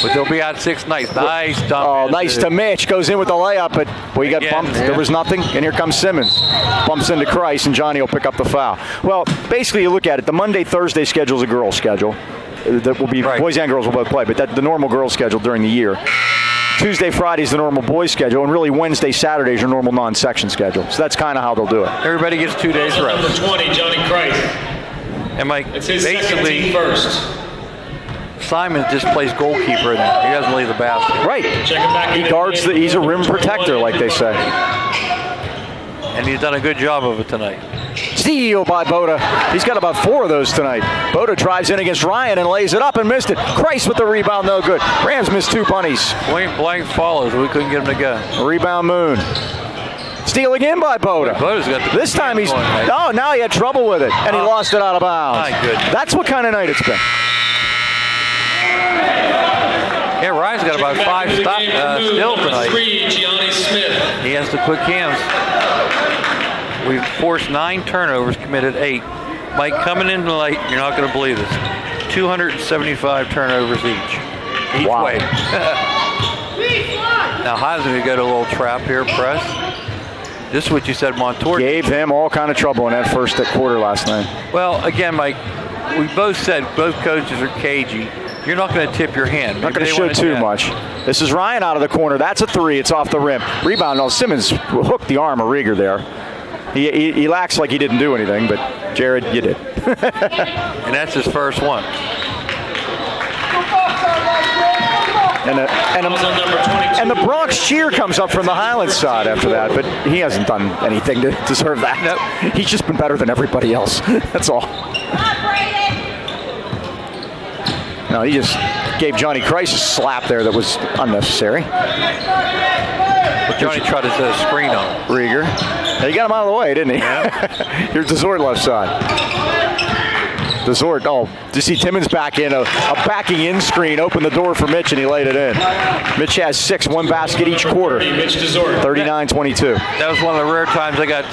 But they'll be out 6 nights. Nice dump. Oh, nice to Mitch. Goes in with the layup, but he got bumped. Yeah. There was nothing, and here comes Simmons. Bumps into Kreis, and Johnny will pick up the foul. Well, basically, you look at it. The Monday, Thursday schedule is a girl schedule. That will be right. Boys and girls will both play, but that's the normal girls schedule during the year. Tuesday, Friday is the normal boys schedule, and really Wednesday, Saturday is your normal non-section schedule. So that's kind of how they'll do it. Everybody gets 2 days rest. Number 20, Johnny Kreis. And Mike, It's his 2nd, team 1st. Simon just plays goalkeeper in there. He doesn't leave the basket. Right. Check him back. He guards he's a rim protector, like they say. And he's done a good job of it tonight. Steal by Boda. He's got about 4 of those tonight. Boda drives in against Ryan and lays it up and missed it. Kreis with the rebound, no good. Rams missed 2 bunnies. Point blank follows. We couldn't get him to go. Rebound Moon. Steal again by Boda. Boda's got the This time he's... going, right? Oh, now he had trouble with it, and he lost it out of bounds. My goodness. That's what kind of night it's been. Yeah, Ryan's got about 5 steals tonight. 3, Gianni Smith. He has the quick hands. We've forced 9 turnovers, committed 8. Mike, coming in tonight, you're not going to believe this. 275 turnovers each Wow. way. Now Haas going to go to a little trap here, press. This is what you said, Montour Gave him all kind of trouble in that first quarter last night. Well, again, Mike, we both said both coaches are cagey. You're not going to tip your hand. Not going to show too much. This is Ryan out of the corner. That's a three. It's off the rim. Rebound. No, Simmons hooked the arm of Rieger there. He acts like he didn't do anything, but Jared, you did. And that's his first one. And the Bronx cheer comes up from the Highlands side after that, but he hasn't done anything to deserve that. Nope. He's just been better than everybody else. That's all. No, he just gave Johnny Christ a slap there that was unnecessary. But Johnny tried to set a screen on Rieger. He got him out of the way, didn't he? Yeah. Here's Desort left side. Desort, did you see Timmons back in? A backing in screen opened the door for Mitch, and he laid it in. Mitch has 6, 1 basket each quarter. 39-22. That was one of the rare times I got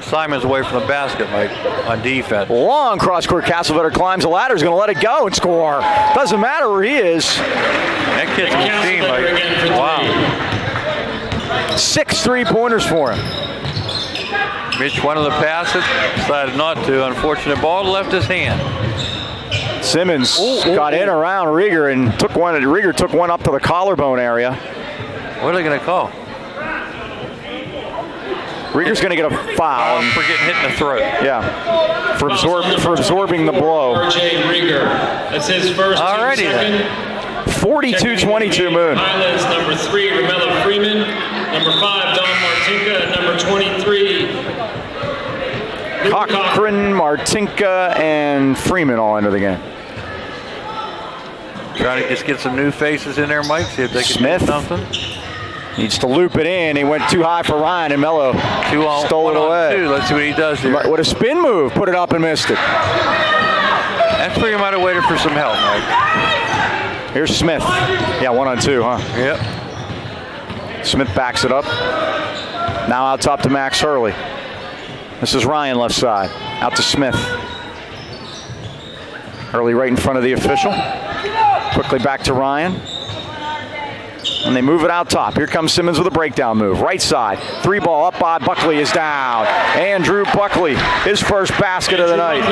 Simons away from the basket, like on defense. Long cross-court. Castlevetter climbs the ladder. He's going to let it go and score. Doesn't matter where he is. That kid's a machine, like, wow. 6 3-pointers for him. Mitch wanted to pass it, decided not to. Unfortunate ball left his hand. Simmons got in around Rieger and took one. Rieger took one up to the collarbone area. What are they going to call? Rieger's going to get a foul. For getting hit in the throat. Yeah, for absorbing the blow. R.J. Rieger. That's his first. Alrighty then. 42-22 Moon. Highlands, number 3, Romello Freeman. Number 5, Don Martinka. And number 23, Cochran, Martinka, and Freeman all into the game. Trying to just get some new faces in there, Mike. See if they can Smith do something. Needs to loop it in. He went too high for Ryan, and Mello stole it away. 2. Let's see what he does here. What a spin move. Put it up and missed it. That's where you might have waited for some help, Mike. Here's Smith. Yeah, 1-on-2, huh? Yep. Smith backs it up. Now out top to Max Hurley. This is Ryan left side. Out to Smith. Hurley right in front of the official. Quickly back to Ryan. And they move it out top. Here comes Simmons with a breakdown move. Right side. 3-ball up by Buckley is down. Andrew Buckley, his first basket of the night.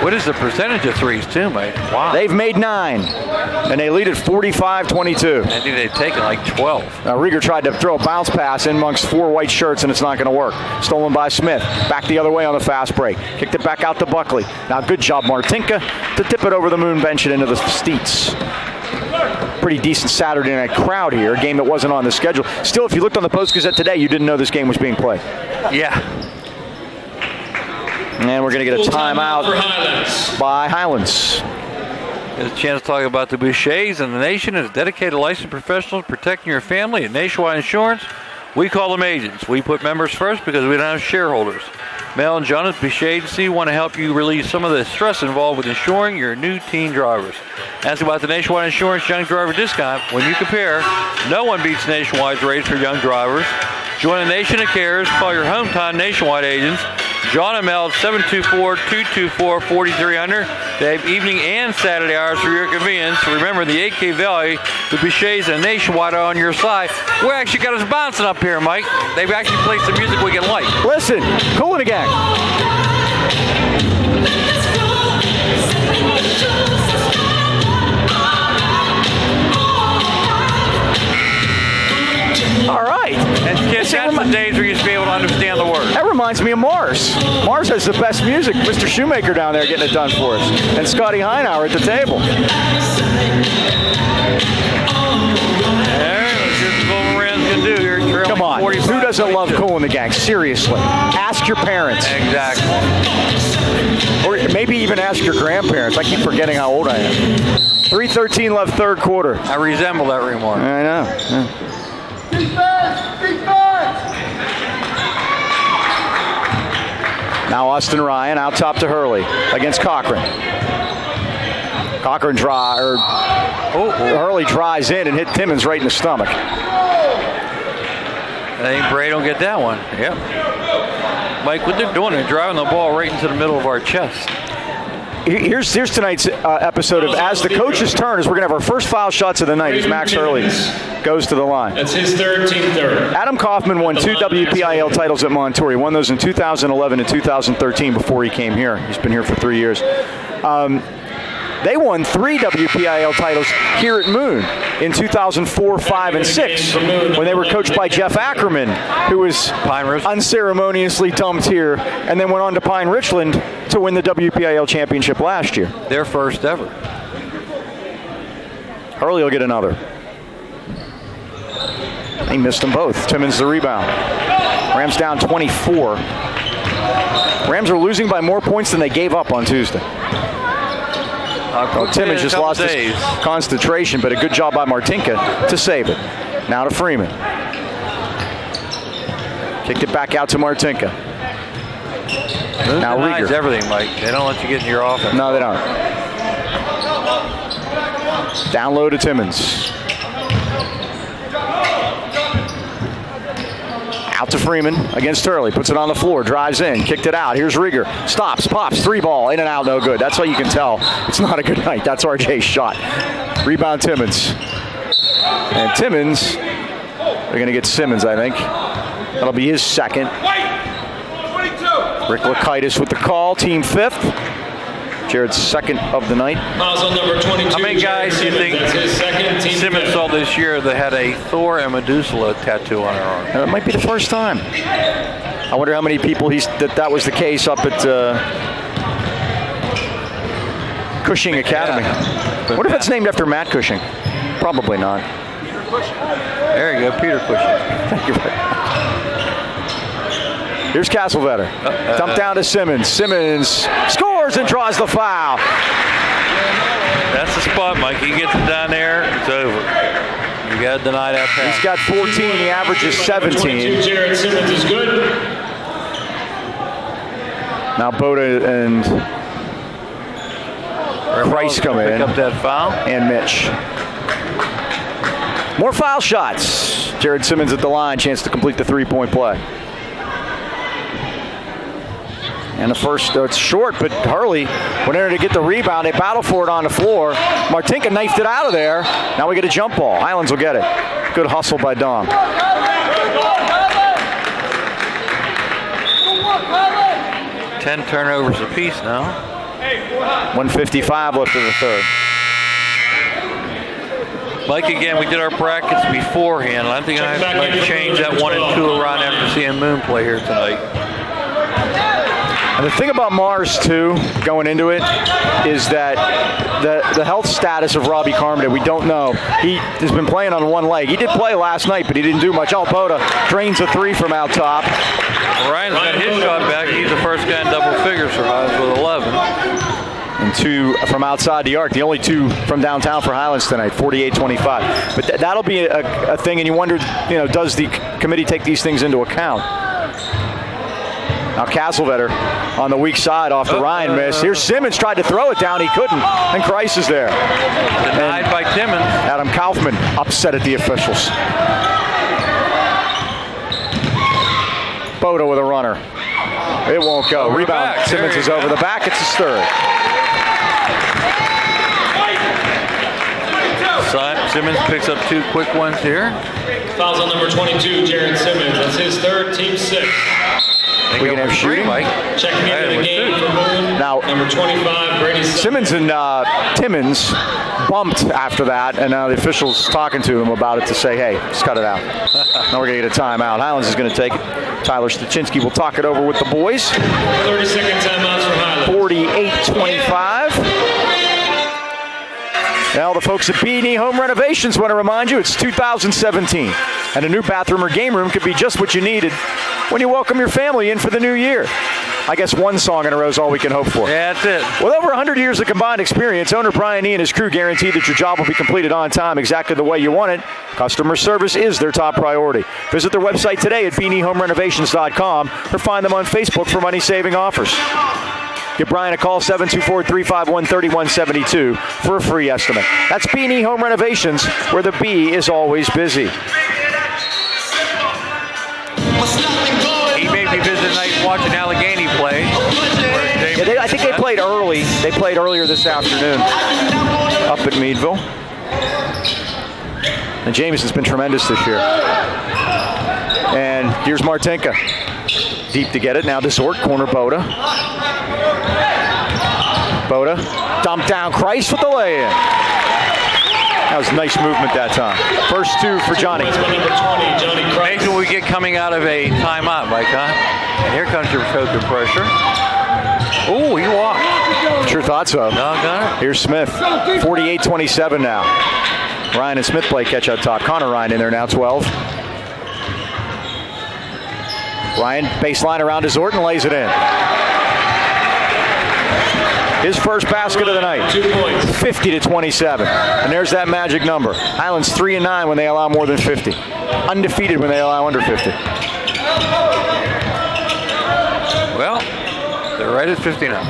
What is the percentage of threes, too, mate? Wow. They've made 9. And they lead at 45-22. I think they've taken like 12. Now Rieger tried to throw a bounce pass in amongst 4 white shirts, and it's not going to work. Stolen by Smith. Back the other way on the fast break. Kicked it back out to Buckley. Now good job, Martinka, to tip it over the moon bench and into the Steets. Pretty decent Saturday night crowd here. A game that wasn't on the schedule. Still, if you looked on the Post-Gazette today, you didn't know this game was being played. Yeah. And we're going to get a timeout by Highlands. There's a chance to talk about the Bouchers and the nation as dedicated licensed professionals protecting your family at Nationwide Insurance. We call them agents. We put members first because we don't have shareholders. Mel and John at Boucher Agency want to help you relieve some of the stress involved with insuring your new teen drivers. Ask about the Nationwide Insurance Young Driver Discount. When you compare, no one beats Nationwide's rates for young drivers. Join the nation that cares. Call your hometown Nationwide agents. John and Mel at 724-224-4300. They have evening and Saturday hours for your convenience. Remember, the AK Valley, the Bouchers, and Nationwide are on your side. We actually got us bouncing up here, Mike. They've actually played some music we can like. Listen, Cool in the Gang. All right. And kids, that's the days where you used to be able to understand the words. That reminds me of Mars. Mars has the best music. Mr. Shoemaker down there getting it done for us. And Scotty Heinauer at the table. There, let's see what the Golden Rams can do here. Come on. Who doesn't love Cool in the Gang? Seriously. Ask your parents. Exactly. Or maybe even ask your grandparents. I keep forgetting how old I am. 3:13 left third quarter. I resemble that remark. I know. Yeah. Now Austin Ryan out top to Hurley against Cochran. Cochran Hurley tries in and hit Timmons right in the stomach. I think Bray don't get that one. Yep. Mike, what they're doing, they're driving the ball right into the middle of our chest. Here's tonight's episode of As the Coach's Turn, as we're going to have our first foul shots of the night as Max Hurley goes to the line. That's his third, team third. Adam Kaufman won 2 WPIL titles at Montour. He won those in 2011 and 2013 before he came here. He's been here for 3 years. They won 3 WPIL titles here at Moon in 2004, 5, and 6 when they were coached by Jeff Ackerman, who was unceremoniously dumped here and then went on to Pine Richland to win the WPIL championship last year. Their first ever. Hurley will get another. He missed them both. Timmons the rebound. Rams down 24. Rams are losing by more points than they gave up on Tuesday. Timmons just lost his concentration, but a good job by Martinka to save it. Now to Freeman. Kicked it back out to Martinka. Now Rieger. Everything, Mike. They don't let you get in your offense. No, they don't. Down low to Timmons. Out to Freeman against Hurley. Puts it on the floor. Drives in. Kicked it out. Here's Rieger. Stops. Pops. 3 ball. In and out. No good. That's how you can tell it's not a good night. That's RJ's shot. Rebound Timmons. And Timmons, they're going to get Simmons, I think. That'll be his second. Rick Lakaitis with the call. Team 5th. Jared's second of the night. How many guys do you think Simmons saw this year that had a Thor and Medusa tattoo on their arm? It might be the first time. I wonder how many people that was the case up at Cushing Academy. What if it's named after Matt Cushing? Probably not. There you go, Peter Cushing. Thank you very much. Here's Castlevetter. Dump down to Simmons. Simmons scores and draws the foul. That's the spot, Mike. He gets it down there, it's over. You got to deny that pass. He's got 14. He averages 17. Jared Simmons is good. Now Boda and Price come in. Pick up that foul. And Mitch. More foul shots. Jared Simmons at the line. Chance to complete the 3-point play. And the first, it's short, but Hurley went in to get the rebound. They battle for it on the floor. Martinka knifed it out of there. Now we get a jump ball. Highlands will get it. Good hustle by Dom. 10 turnovers apiece now. 1:55 left in the third. Mike, again, we did our brackets beforehand. I think I might change that 1 and 2 around after seeing Moon play here tonight. And the thing about Mars, too, going into it, is that the health status of Robbie Carmody, we don't know. He has been playing on one leg. He did play last night, but he didn't do much. Boda drains a 3 from out top. Ryan's got his shot back. He's the first guy in double figures for Highlands with 11. And 2 from outside the arc. The only 2 from downtown for Highlands tonight, 48-25. But that'll be a thing, and you wonder, does the committee take these things into account? Now Castlevetter on the weak side off the Ryan miss. Here's Simmons, tried to throw it down. He couldn't. And Kreis is there. Denied by Timmons. Adam Kaufman upset at the officials. Boda with a runner. It won't go. Rebound. Simmons is over the back. It's his third. Simmons picks up 2 quick ones here. Fouls on number 22, Jared Simmons. That's his third, team 6. We can have shooting. Checking into the game for Moon. Now, number 25, Brady Simmons and Timmons bumped after that, and now the officials talking to them about it to say, hey, just cut it out. Now we're going to get a timeout. Highlands is going to take it. Tyler Stachinski will talk it over with the boys. 30-second timeouts for Highlands. 48-25. Now the folks at B&E Home Renovations want to remind you it's 2017, and a new bathroom or game room could be just what you needed when you welcome your family in for the new year. I guess one song in a row is all we can hope for. Yeah, that's it. With over 100 years of combined experience, owner Brian E. and his crew guarantee that your job will be completed on time exactly the way you want it. Customer service is their top priority. Visit their website today at beaniehomerenovations.com or find them on Facebook for money-saving offers. Give Brian a call, 724-351-3172 for a free estimate. That's B&E Home Renovations, where the B is always busy. He may be visiting tonight watching Allegheny play. Yeah, I think they played early. They played earlier this afternoon up at Meadville. And Jameson's been tremendous this year. And here's Martinka. Deep to get it. Now to Zort, corner Boda. Boda, dump down, Christ with the lay-in. That was nice movement that time. First 2 for Johnny. Number 20, Johnny Christ. Amazing we get coming out of a timeout, Mike, huh? And here comes your token pressure. Oh, he walked. Sure thought so. Doggone it. Here's Smith, 48-27 now. Ryan and Smith play catch up top. Connor Ryan in there now, 12. Ryan, baseline around his Orton, lays it in. His first basket of the night, 2 points. 50-27. And there's that magic number. Highlands 3-9 when they allow more than 50. Undefeated when they allow under 50. Well, they're right at 50 now.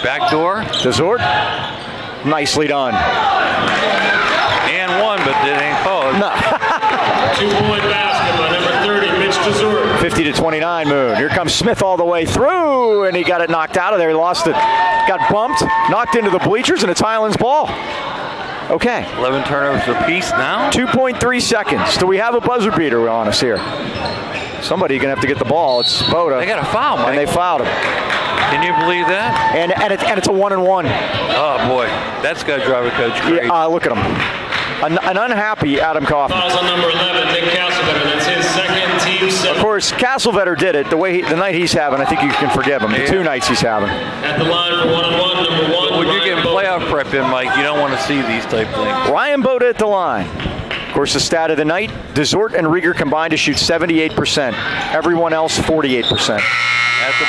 Back door. Desort, nicely done. And one, but it ain't called. No. 2-point basket by number 30, Mitch Desort. 50-29 Moon. Here comes Smith all the way through, and he got it knocked out of there. He lost it. Got bumped, knocked into the bleachers, and it's Highlands ball. Okay. 11 turnovers apiece now. 2.3 seconds. Do we have a buzzer beater on us here? Somebody going to have to get the ball. It's Boda. They got a foul, Mike. And they fouled him. Can you believe that? And it's a 1-and-1. Oh, boy. That's got to drive a coach crazy. Yeah, look at him. An unhappy Adam Kaufman. Fouls on number 11, Nick Castlebetter. That's his second, team 7. Of course, Castlevetter did it. The night he's having, I think you can forgive him. The 2 nights he's having. At the line for 1-on-1, number 1. When you're Ryan getting Boda. playoff prep in, Mike, you don't want to see these type things. Ryan Boda at the line. Of course, the stat of the night, Desort and Rieger combined to shoot 78%. Everyone else, 48%.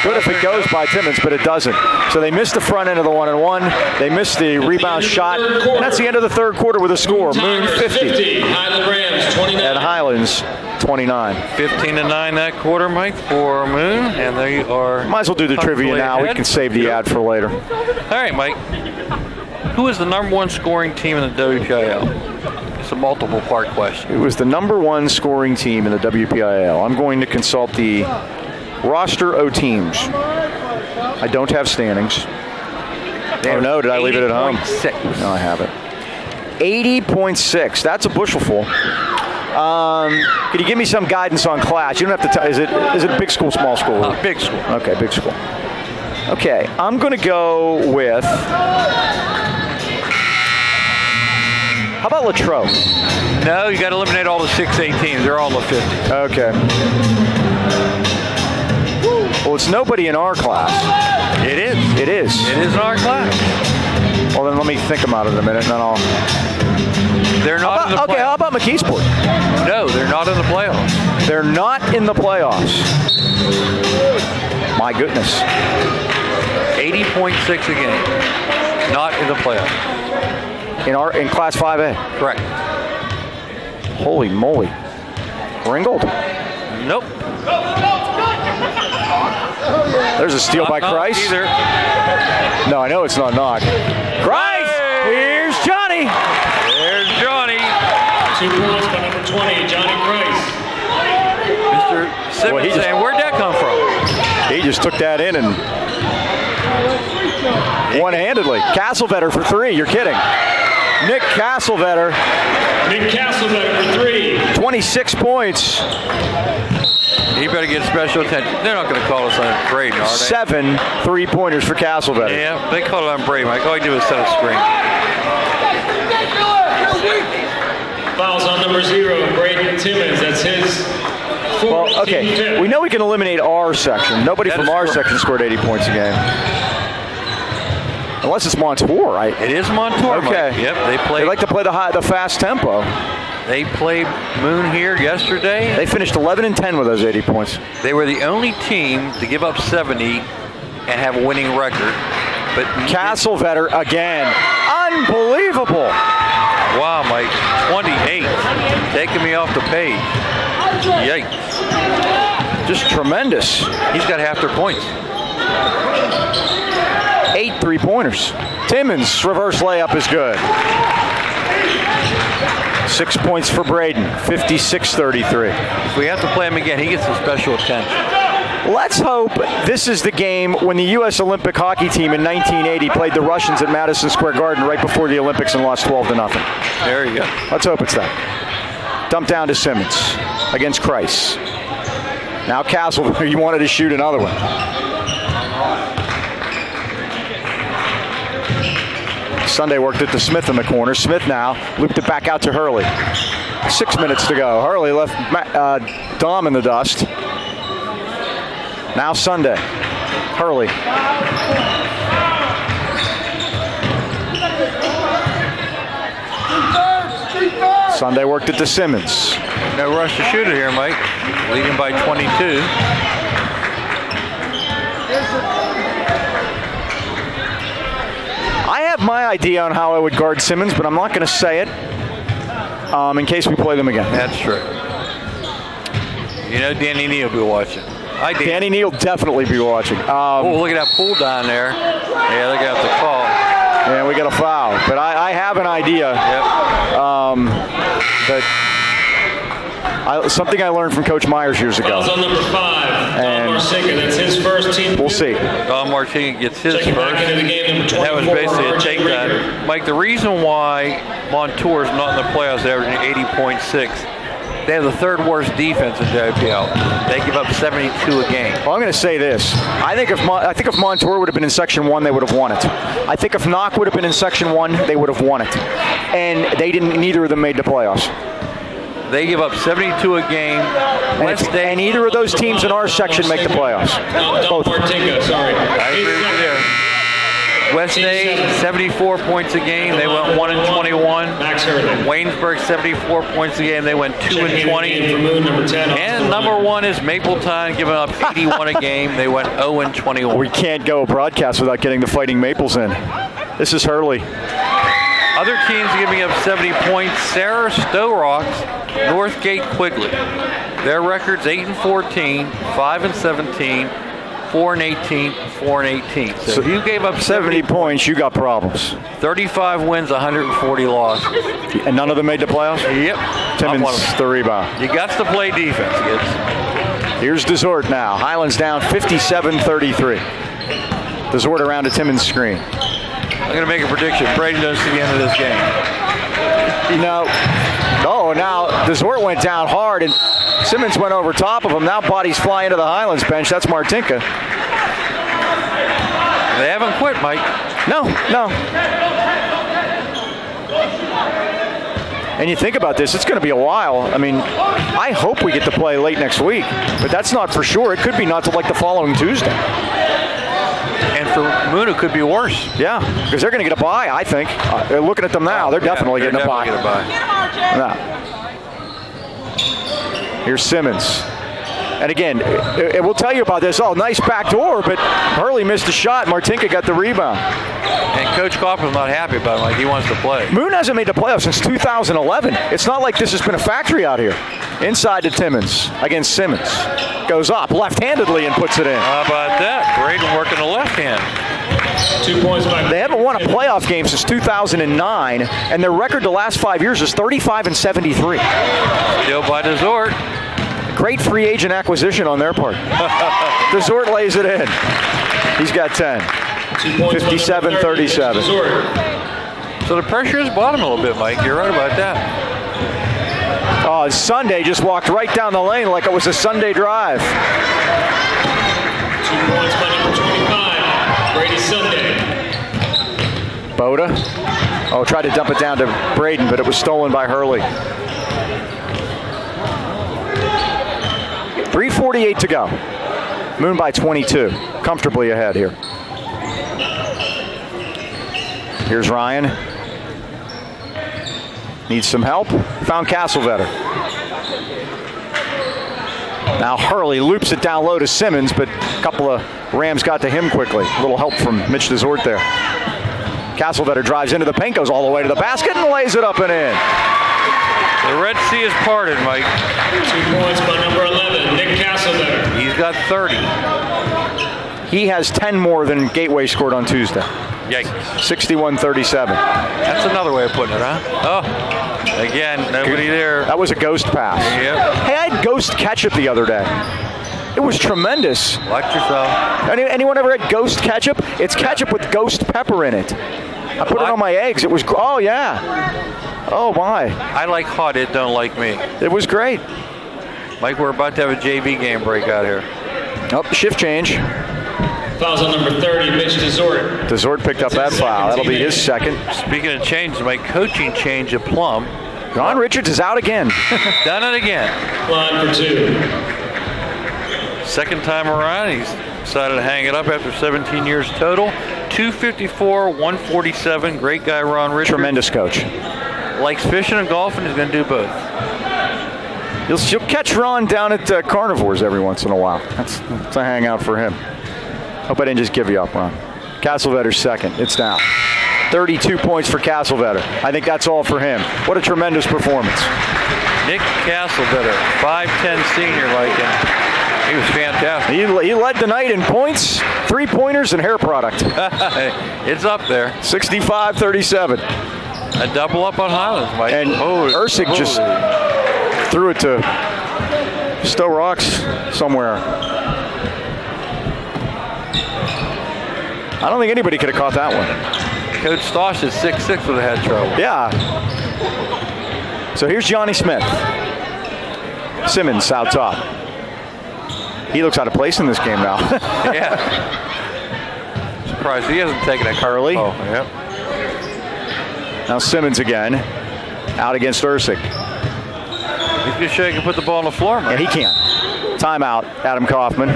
Good if it goes by Timmons, but it doesn't. So they missed the front end of the 1-and-1. They missed the rebound shot. And that's the end of the third quarter with a score. Moon 50. Highland Rams 29. And Highlands 29. 15-9 that quarter, Mike, for Moon, and they are. Might as well do the trivia now. We can save the ad for later. All right, Mike. Who is the number 1 scoring team in the WPIL? It's a multiple part question. It was the number 1 scoring team in the WPIL. I'm going to consult the roster of teams. I don't have standings. Oh no, did I leave it at home? 80.6. No, I haven't. 80.6. That's a bushelful. Can you give me some guidance on class? You don't have to tell. Is it big school, small school? Big school. Okay, big school. Okay, I'm going to go with. How about Latrobe? No, you got to eliminate all the 6A teams. They're all in the 50s. Okay. Well, it's nobody in our class. It is. It is. It is in our class. Well, then let me think about it a minute, and then I'll. They're not in the playoffs. Okay, how about McKeesport? No, they're not in the playoffs. They're not in the playoffs. My goodness. 80.6 a game. Not in the playoffs. In Class 5A. Correct. Holy moly. Ringgold. Nope. There's a steal by Not Christ. either. No, I know it's not knock. Christ! Here's Johnny. There's Johnny. 2 points by number 20, Johnny Christ. Mr. Simmons saying, where'd that come from? He just took that in and one-handedly. Castlevetter for 3. You're kidding. Nick Castlevetter. Nick Castlebetter for 3. 26 points. He better get special attention. They're not going to call us on Brady, are they? 7 3-pointers for Castlevetter. Yeah, they call it on Brady, Mike. All you do is set a screen. Fouls on number 0, Braden Timmons. That's his fourth. Well, okay. Team 10. We know we can eliminate our section. Nobody That from is our correct. section scored 80 points a game. Unless it's Montour, right? It is Montour, Okay. Mike. Yep, they play. They like to play the fast tempo. They played Moon here yesterday. They finished 11-10 with those 80 points. They were the only team to give up 70 and have a winning record. But Castlevetter again. Unbelievable. Wow, Mike. 28. Taking me off the page. Yikes. Just tremendous. He's got half their points. 8 3-pointers. Timmons' reverse layup is good. 6 points for Braden. 56-33. If we have to play him again, he gets some special attention. Let's hope this is the game when the U.S. Olympic hockey team in 1980 played the Russians at Madison Square Garden right before the Olympics and lost 12-0. There you go. Let's hope it's that. Dump down to Simmons against Christ. Now Castlevetter, you wanted to shoot another one. Sunday worked it to Smith in the corner. Smith now looped it back out to Hurley. 6 minutes to go. Hurley left Dom in the dust. Now Sunday. Hurley. Sunday worked it to Simmons. No rush to shoot it here, Mike. Leading by 22. I have my idea on how I would guard Simmons, but I'm not going to say it in case we play them again. That's true. You know Danny Neal will be watching. Hi, Danny. Danny Neal will definitely be watching. Oh, look at that pool down there. Yeah, they got the call. Yeah, we got a foul. But I have an idea. Yep. Something I learned from Coach Myers years ago. Fouls on number 5, Don Marcinka. That's his first team. We'll see. Don Marcinka gets his Checking first. back into the game, number 24, That was basically a Archie takedown. Rieger. Mike, the reason why Montour's not in the playoffs averaging 80.6, they have the third worst defense in WPL. They give up 72 a game. Well, I'm going to say this. I think if Montour would have been in Section 1, they would have won it. I think if Knock would have been in Section 1, they would have won it. And they didn't. Neither of them made the playoffs. They give up 72 a game. And either of those teams in our section make the playoffs. No, Don Marcinka, sorry. I agree with you there. West Day, 74 points a game. They went 1-21. Max Hurley. Waynesburg, 74 points a game. They went 2-20. For Moon, number 10. And number 1 is Mapleton, giving up 81 a game. They went 0-21. We can't go broadcast without getting the Fighting Maples in. This is Hurley. Other teams giving up 70 points. Sarah, Stowe Rocks, Northgate, Quigley. Their records 8-14, 5-17, 4-18, 4-18. So if you gave up 70 points, you got problems. 35 wins, 140 losses. And none of them made the playoffs? Yep. Timmons, the rebound. You got to play defense, kids. Here's Desort now. Highlands down 57-33. Desort around to Timmons' screen. I'm going to make a prediction. Brady doesn't see the end of this game. Now Desort went down hard and Simmons went over top of him. Now bodies fly into the Highlands bench. That's Marcinka. They haven't quit, Mike. No. And you think about this, it's going to be a while. I mean, I hope we get to play late next week, but that's not for sure. It could be not till like the following Tuesday. And for Moon, it could be worse. Yeah, because they're going to get a bye, I think. They're looking at them now. They're definitely getting a bye. Yeah. Here's Simmons. And again, it will tell you about this. Oh, nice back door, but Hurley missed a shot. Marcinka got the rebound. And Coach Copper's not happy about it. Like, he wants to play. Moon hasn't made the playoffs since 2011. It's not like this has been a factory out here. Inside to Timmons against Simmons. Goes up left-handedly and puts it in. How about that? Braden working the left hand. 2 points by. They haven't won a playoff game since 2009, and their record the last 5 years is 35-73. Still by Desort. Great free agent acquisition on their part. Desort lays it in. He's got 10. 57-37. So the pressure is bottom a little bit, Mike. You're right about that. Oh, Sunday just walked right down the lane like it was a Sunday drive. 2 points by number 25, Brady Sunday. Boda. Oh, tried to dump it down to Braden, but it was stolen by Hurley. 3:48 to go. Moon by 22. Comfortably ahead here. Here's Ryan. Needs some help. Found Castlevetter. Now Hurley loops it down low to Simmons, but a couple of Rams got to him quickly. A little help from Mitch Desort there. Castlevetter drives into the paint, goes all the way to the basket, and lays it up and in. The Red Sea is parted, Mike. 2 points by number 11, Nick Castlevetter. He's got 30. He has 10 more than Gateway scored on Tuesday. Yikes. 61-37. That's another way of putting it, huh? Oh, again, nobody there. That was a ghost pass. Yep. Hey, I had ghost ketchup the other day. It was tremendous. Watch yourself. Anyone ever had ghost ketchup? It's ketchup with ghost pepper in it. I put it on my eggs. It was, oh yeah. Oh my. I like hot, it don't like me. It was great. Mike, we're about to have a JV game break out here. Oh, shift change. Fouls on number 30, Mitch Desort. Desort picked up that foul. That'll be his second. Speaking of changes, my coaching change at Plum. Ron Richards is out again. Done it again. Line for 2. Second time around, he's decided to hang it up after 17 years total. 254, 147. Great guy, Ron Richards. Tremendous coach. Likes fishing and golfing. He's going to do both. You'll catch Ron down at Carnivores every once in a while. That's a hangout for him. Hope I didn't just give you up, Ron. Castlevetter's second. It's down. 32 points for Castlevetter. I think that's all for him. What a tremendous performance. Nick Castlevetter, 5'10 senior like him. He was fantastic. He led the night in points, three-pointers, and hair product. It's up there. 65-37. A double up on Highlands, Mike. And Ursig just threw it to Stowe Rocks somewhere. I don't think anybody could have caught that one. Coach Stosh is 6'6" would have had trouble. Yeah. So here's Johnny Smith. Simmons out top. He looks out of place in this game now. Yeah. Surprised he hasn't taken a Hurley. Oh, yep. Now Simmons again. Out against Ursig. He's going to show you can put the ball on the floor, man. Yeah, he can't. Timeout, Adam Kaufman.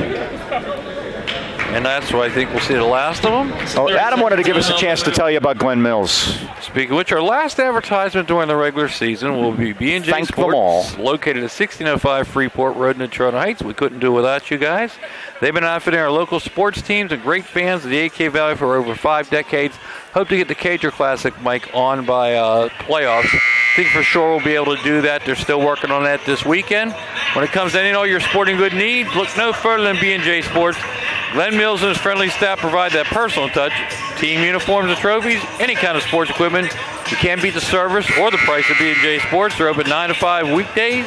And that's what I think we'll see the last of them. Oh, Adam wanted to give us a chance to tell you about Glenn Mills. Speaking of which, our last advertisement during the regular season will be B&J Thank Sports, them all. located at 1605 Freeport Road in Natrona Heights. We couldn't do it without you guys. They've been outfitting our local sports teams and great fans of the AK Valley for over 5 decades. Hope to get the Cager Classic, Mike, on by playoffs. Think for sure we'll be able to do that. They're still working on that this weekend. When it comes to any and all your sporting good needs, look no further than B&J Sports. Glenn Mills and his friendly staff provide that personal touch. Team uniforms and trophies, any kind of sports equipment. You can't beat the service or the price of B&J Sports. They're open 9 to 5 weekdays,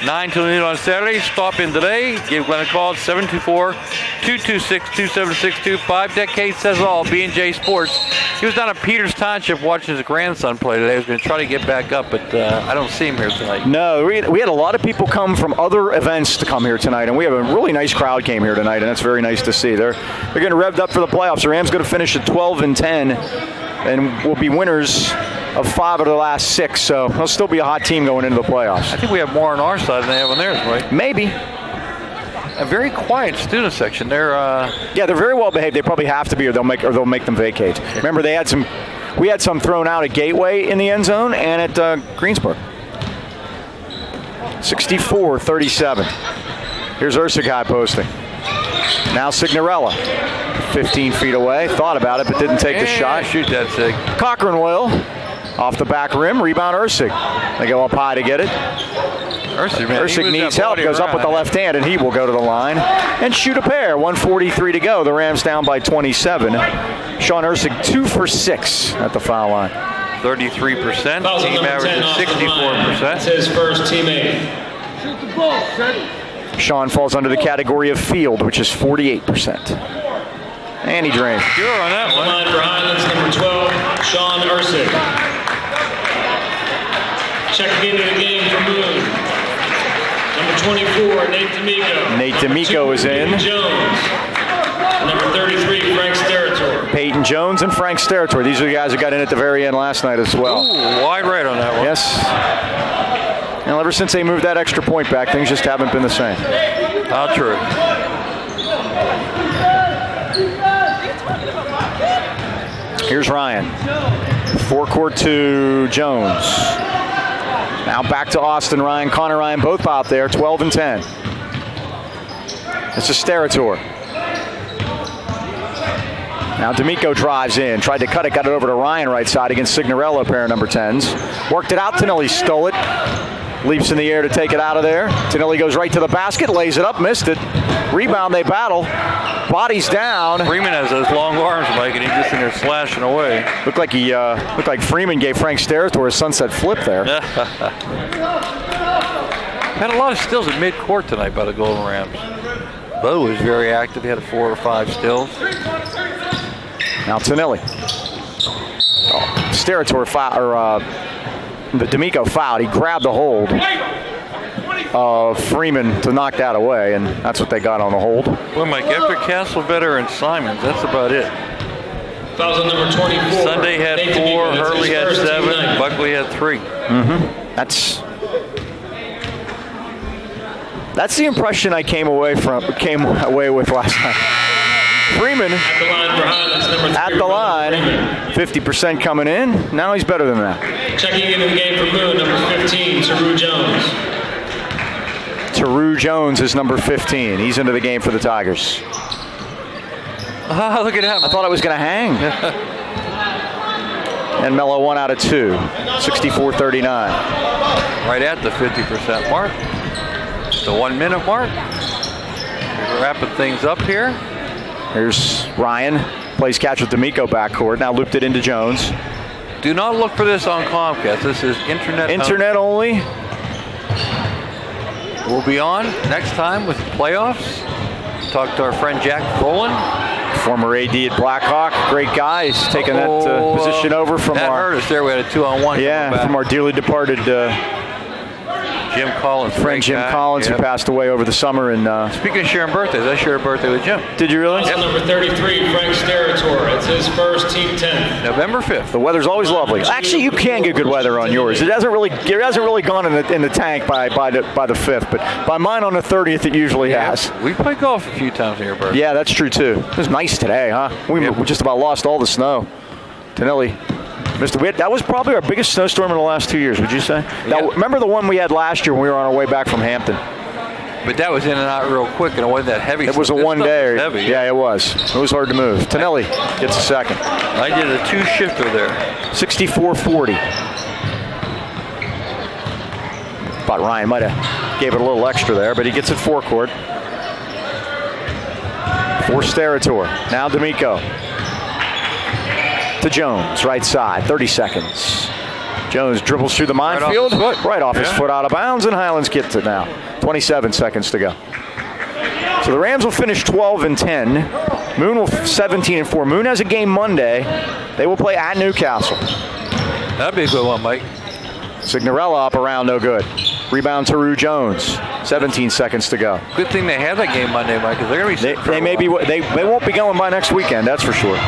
9 till noon on Saturdays. Stop in today. Give Glenn a call at 724-226-2762. 5 decades says all. B&J Sports. He was down at Peters Township watching his grandson play today. He was going to try to get back up, but I don't see him here tonight. No, we had a lot of people come from other events to come here tonight, and we have a really nice crowd came here tonight, and that's very nice to see. They're getting revved up for the playoffs. The Rams going to finish at 12-10, and will be winners of 5 of the last 6, so they'll still be a hot team going into the playoffs. I think we have more on our side than they have on theirs, right? Maybe. A very quiet student section. They're yeah, they're very well behaved. They probably have to be, or they'll make them vacate. Remember, we had some thrown out at Gateway in the end zone and at Greensburg. 64-37. Here's Ursig high posting. Now Signorella, 15 feet away. Thought about it, but didn't take the shot. Shoot that, Sig. Cochran will. Off the back rim, rebound Ursig. They go up high to get it. Ursig needs help, goes up with the left hand, and he will go to the line and shoot a pair. 1:43 to go. The Rams down by 27. Sean Ursig 2 for 6 at the foul line. 33%. Team average is 64%. That's his first teammate. Shoot the ball, Freddie. Sean falls under the category of field, which is 48%. And he drains. Sure on that The one. line for Highlands, number 12, Sean Ursig. Checking into the game for Moon. Number 24, Nate D'Amico. Nate D'Amico is in. Peyton Jones. Number 33, Frank Sterator. Peyton Jones and Frank Sterator. These are the guys who got in at the very end last night as well. Ooh, wide right on that one. Yes. And ever since they moved that extra point back, things just haven't been the same. How true. Here's Ryan. Forecourt to Jones. Now back to Austin Ryan, Connor Ryan, both out there, 12-10. It's a Sterator. Now D'Amico drives in, tried to cut it, got it over to Ryan right side against Signorella, pair of number 10s. Worked it out, Tonelli stole it. Leaps in the air to take it out of there. Tonelli goes right to the basket, lays it up, missed it. Rebound, they battle. Bodies down. Freeman has those long arms, Mike, and he's just in there slashing away. Looked like Freeman gave Frank Sterator a sunset flip there. Had a lot of stills at midcourt tonight by the Golden Rams. Bo was very active. He had 4 or 5 stills. Now Tonelli. Sterator foul, or the D'Amico fouled. He grabbed the hold. Freeman to knock that away, and that's what they got on the hold. Well, Mike, after Castlevetter and Simons, that's about it. Fouls on number 24. Sunday had Nathan 4, Eaton, that's Hurley his had first 7, team night. Buckley had 3. That's the impression I came away with last night. Freeman At the line for Highlands, number 3. at the line, 50% coming in. Now he's better than that. Checking into the game for Moon, number 15, Taru Jones. Taru Jones is number 15. He's into the game for the Tigers. Oh, look at that. I thought it was going to hang. And Mello 1 out of 2, 64-39. Right at the 50% mark. The 1 minute mark. We're wrapping things up here. Here's Ryan, plays catch with D'Amico backcourt. Now looped it into Jones. Do not look for this on Comcast. This is internet only. We'll be on next time with the playoffs. Talk to our friend Jack Brolin. Former AD at Blackhawk, great guy. He's taking that position over from that our. hurt us there. We had a 2-on-1. Yeah, from our dearly departed Jim Collins. friend Jim Collins, who passed away over the summer. And speaking of sharing birthdays, I shared a birthday with Jim. Did you really? Yep. Number 33, Frank Sterator. It's his first team 10th. November 5th. The weather's always lovely. Actually, you can get good weather on yours. It hasn't really gone in the tank by the 5th, but by mine on the 30th, it usually has. We played golf a few times on your birthday. Yeah, that's true too. It was nice today, huh? We just about lost all the snow. Tonelli. That was probably our biggest snowstorm in the last 2 years, would you say? Yeah. Now, remember the one we had last year when we were on our way back from Hampton? But that was in and out real quick, and it wasn't that heavy. It was a This one stuff day. was heavy. Yeah, it was. It was hard to move. Tonelli gets a second. I did a 2-shifter there. 64-40. Thought Ryan might have gave it a little extra there, but he gets it forecourt. For Sterator. Now D'Amico. To Jones, right side, 30 seconds. Jones dribbles through the minefield, right off his foot out of bounds, and Highlands gets it now. 27 seconds to go. So the Rams will finish 12-10. Moon will 17-4. Moon has a game Monday. They will play at Newcastle. That'd be a good one, Mike. Signorella up around, no good. Rebound to Taru Jones. 17 seconds to go. Good thing they have that game Monday, Mike, because they're going to be sick for a while. They won't be going by next weekend, that's for sure.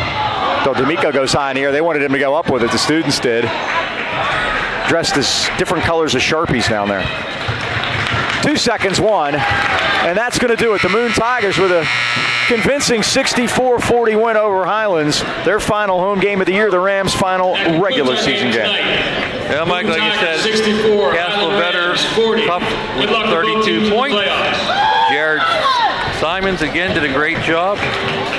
So D'Amico goes high in the air. They wanted him to go up with it. The students did. Dressed as different colors of Sharpies down there. 2 seconds, 1. And that's going to do it. The Moon Tigers with a convincing 64-40 win over Highlands. Their final home game of the year. The Rams' final regular season game. Yeah, Mike, like you said, 64, Castlevetter 40. top with Good luck to both 32 teams points. in the playoffs. Jared Simons again did a great job,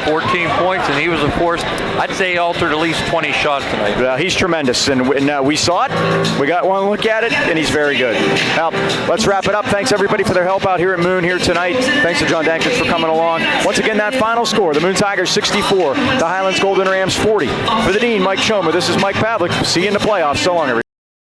14 points, and he was a force. I'd say he altered at least 20 shots tonight. Yeah, he's tremendous, and we saw it. We got one look at it, and he's very good. Now, let's wrap it up. Thanks, everybody, for their help out here at Moon here tonight. Thanks to John Dankins for coming along. Once again, that final score, the Moon Tigers 64, the Highlands Golden Rams 40. For the Dean, Mike Choma, this is Mike Pavlik. See you in the playoffs. So long, everybody.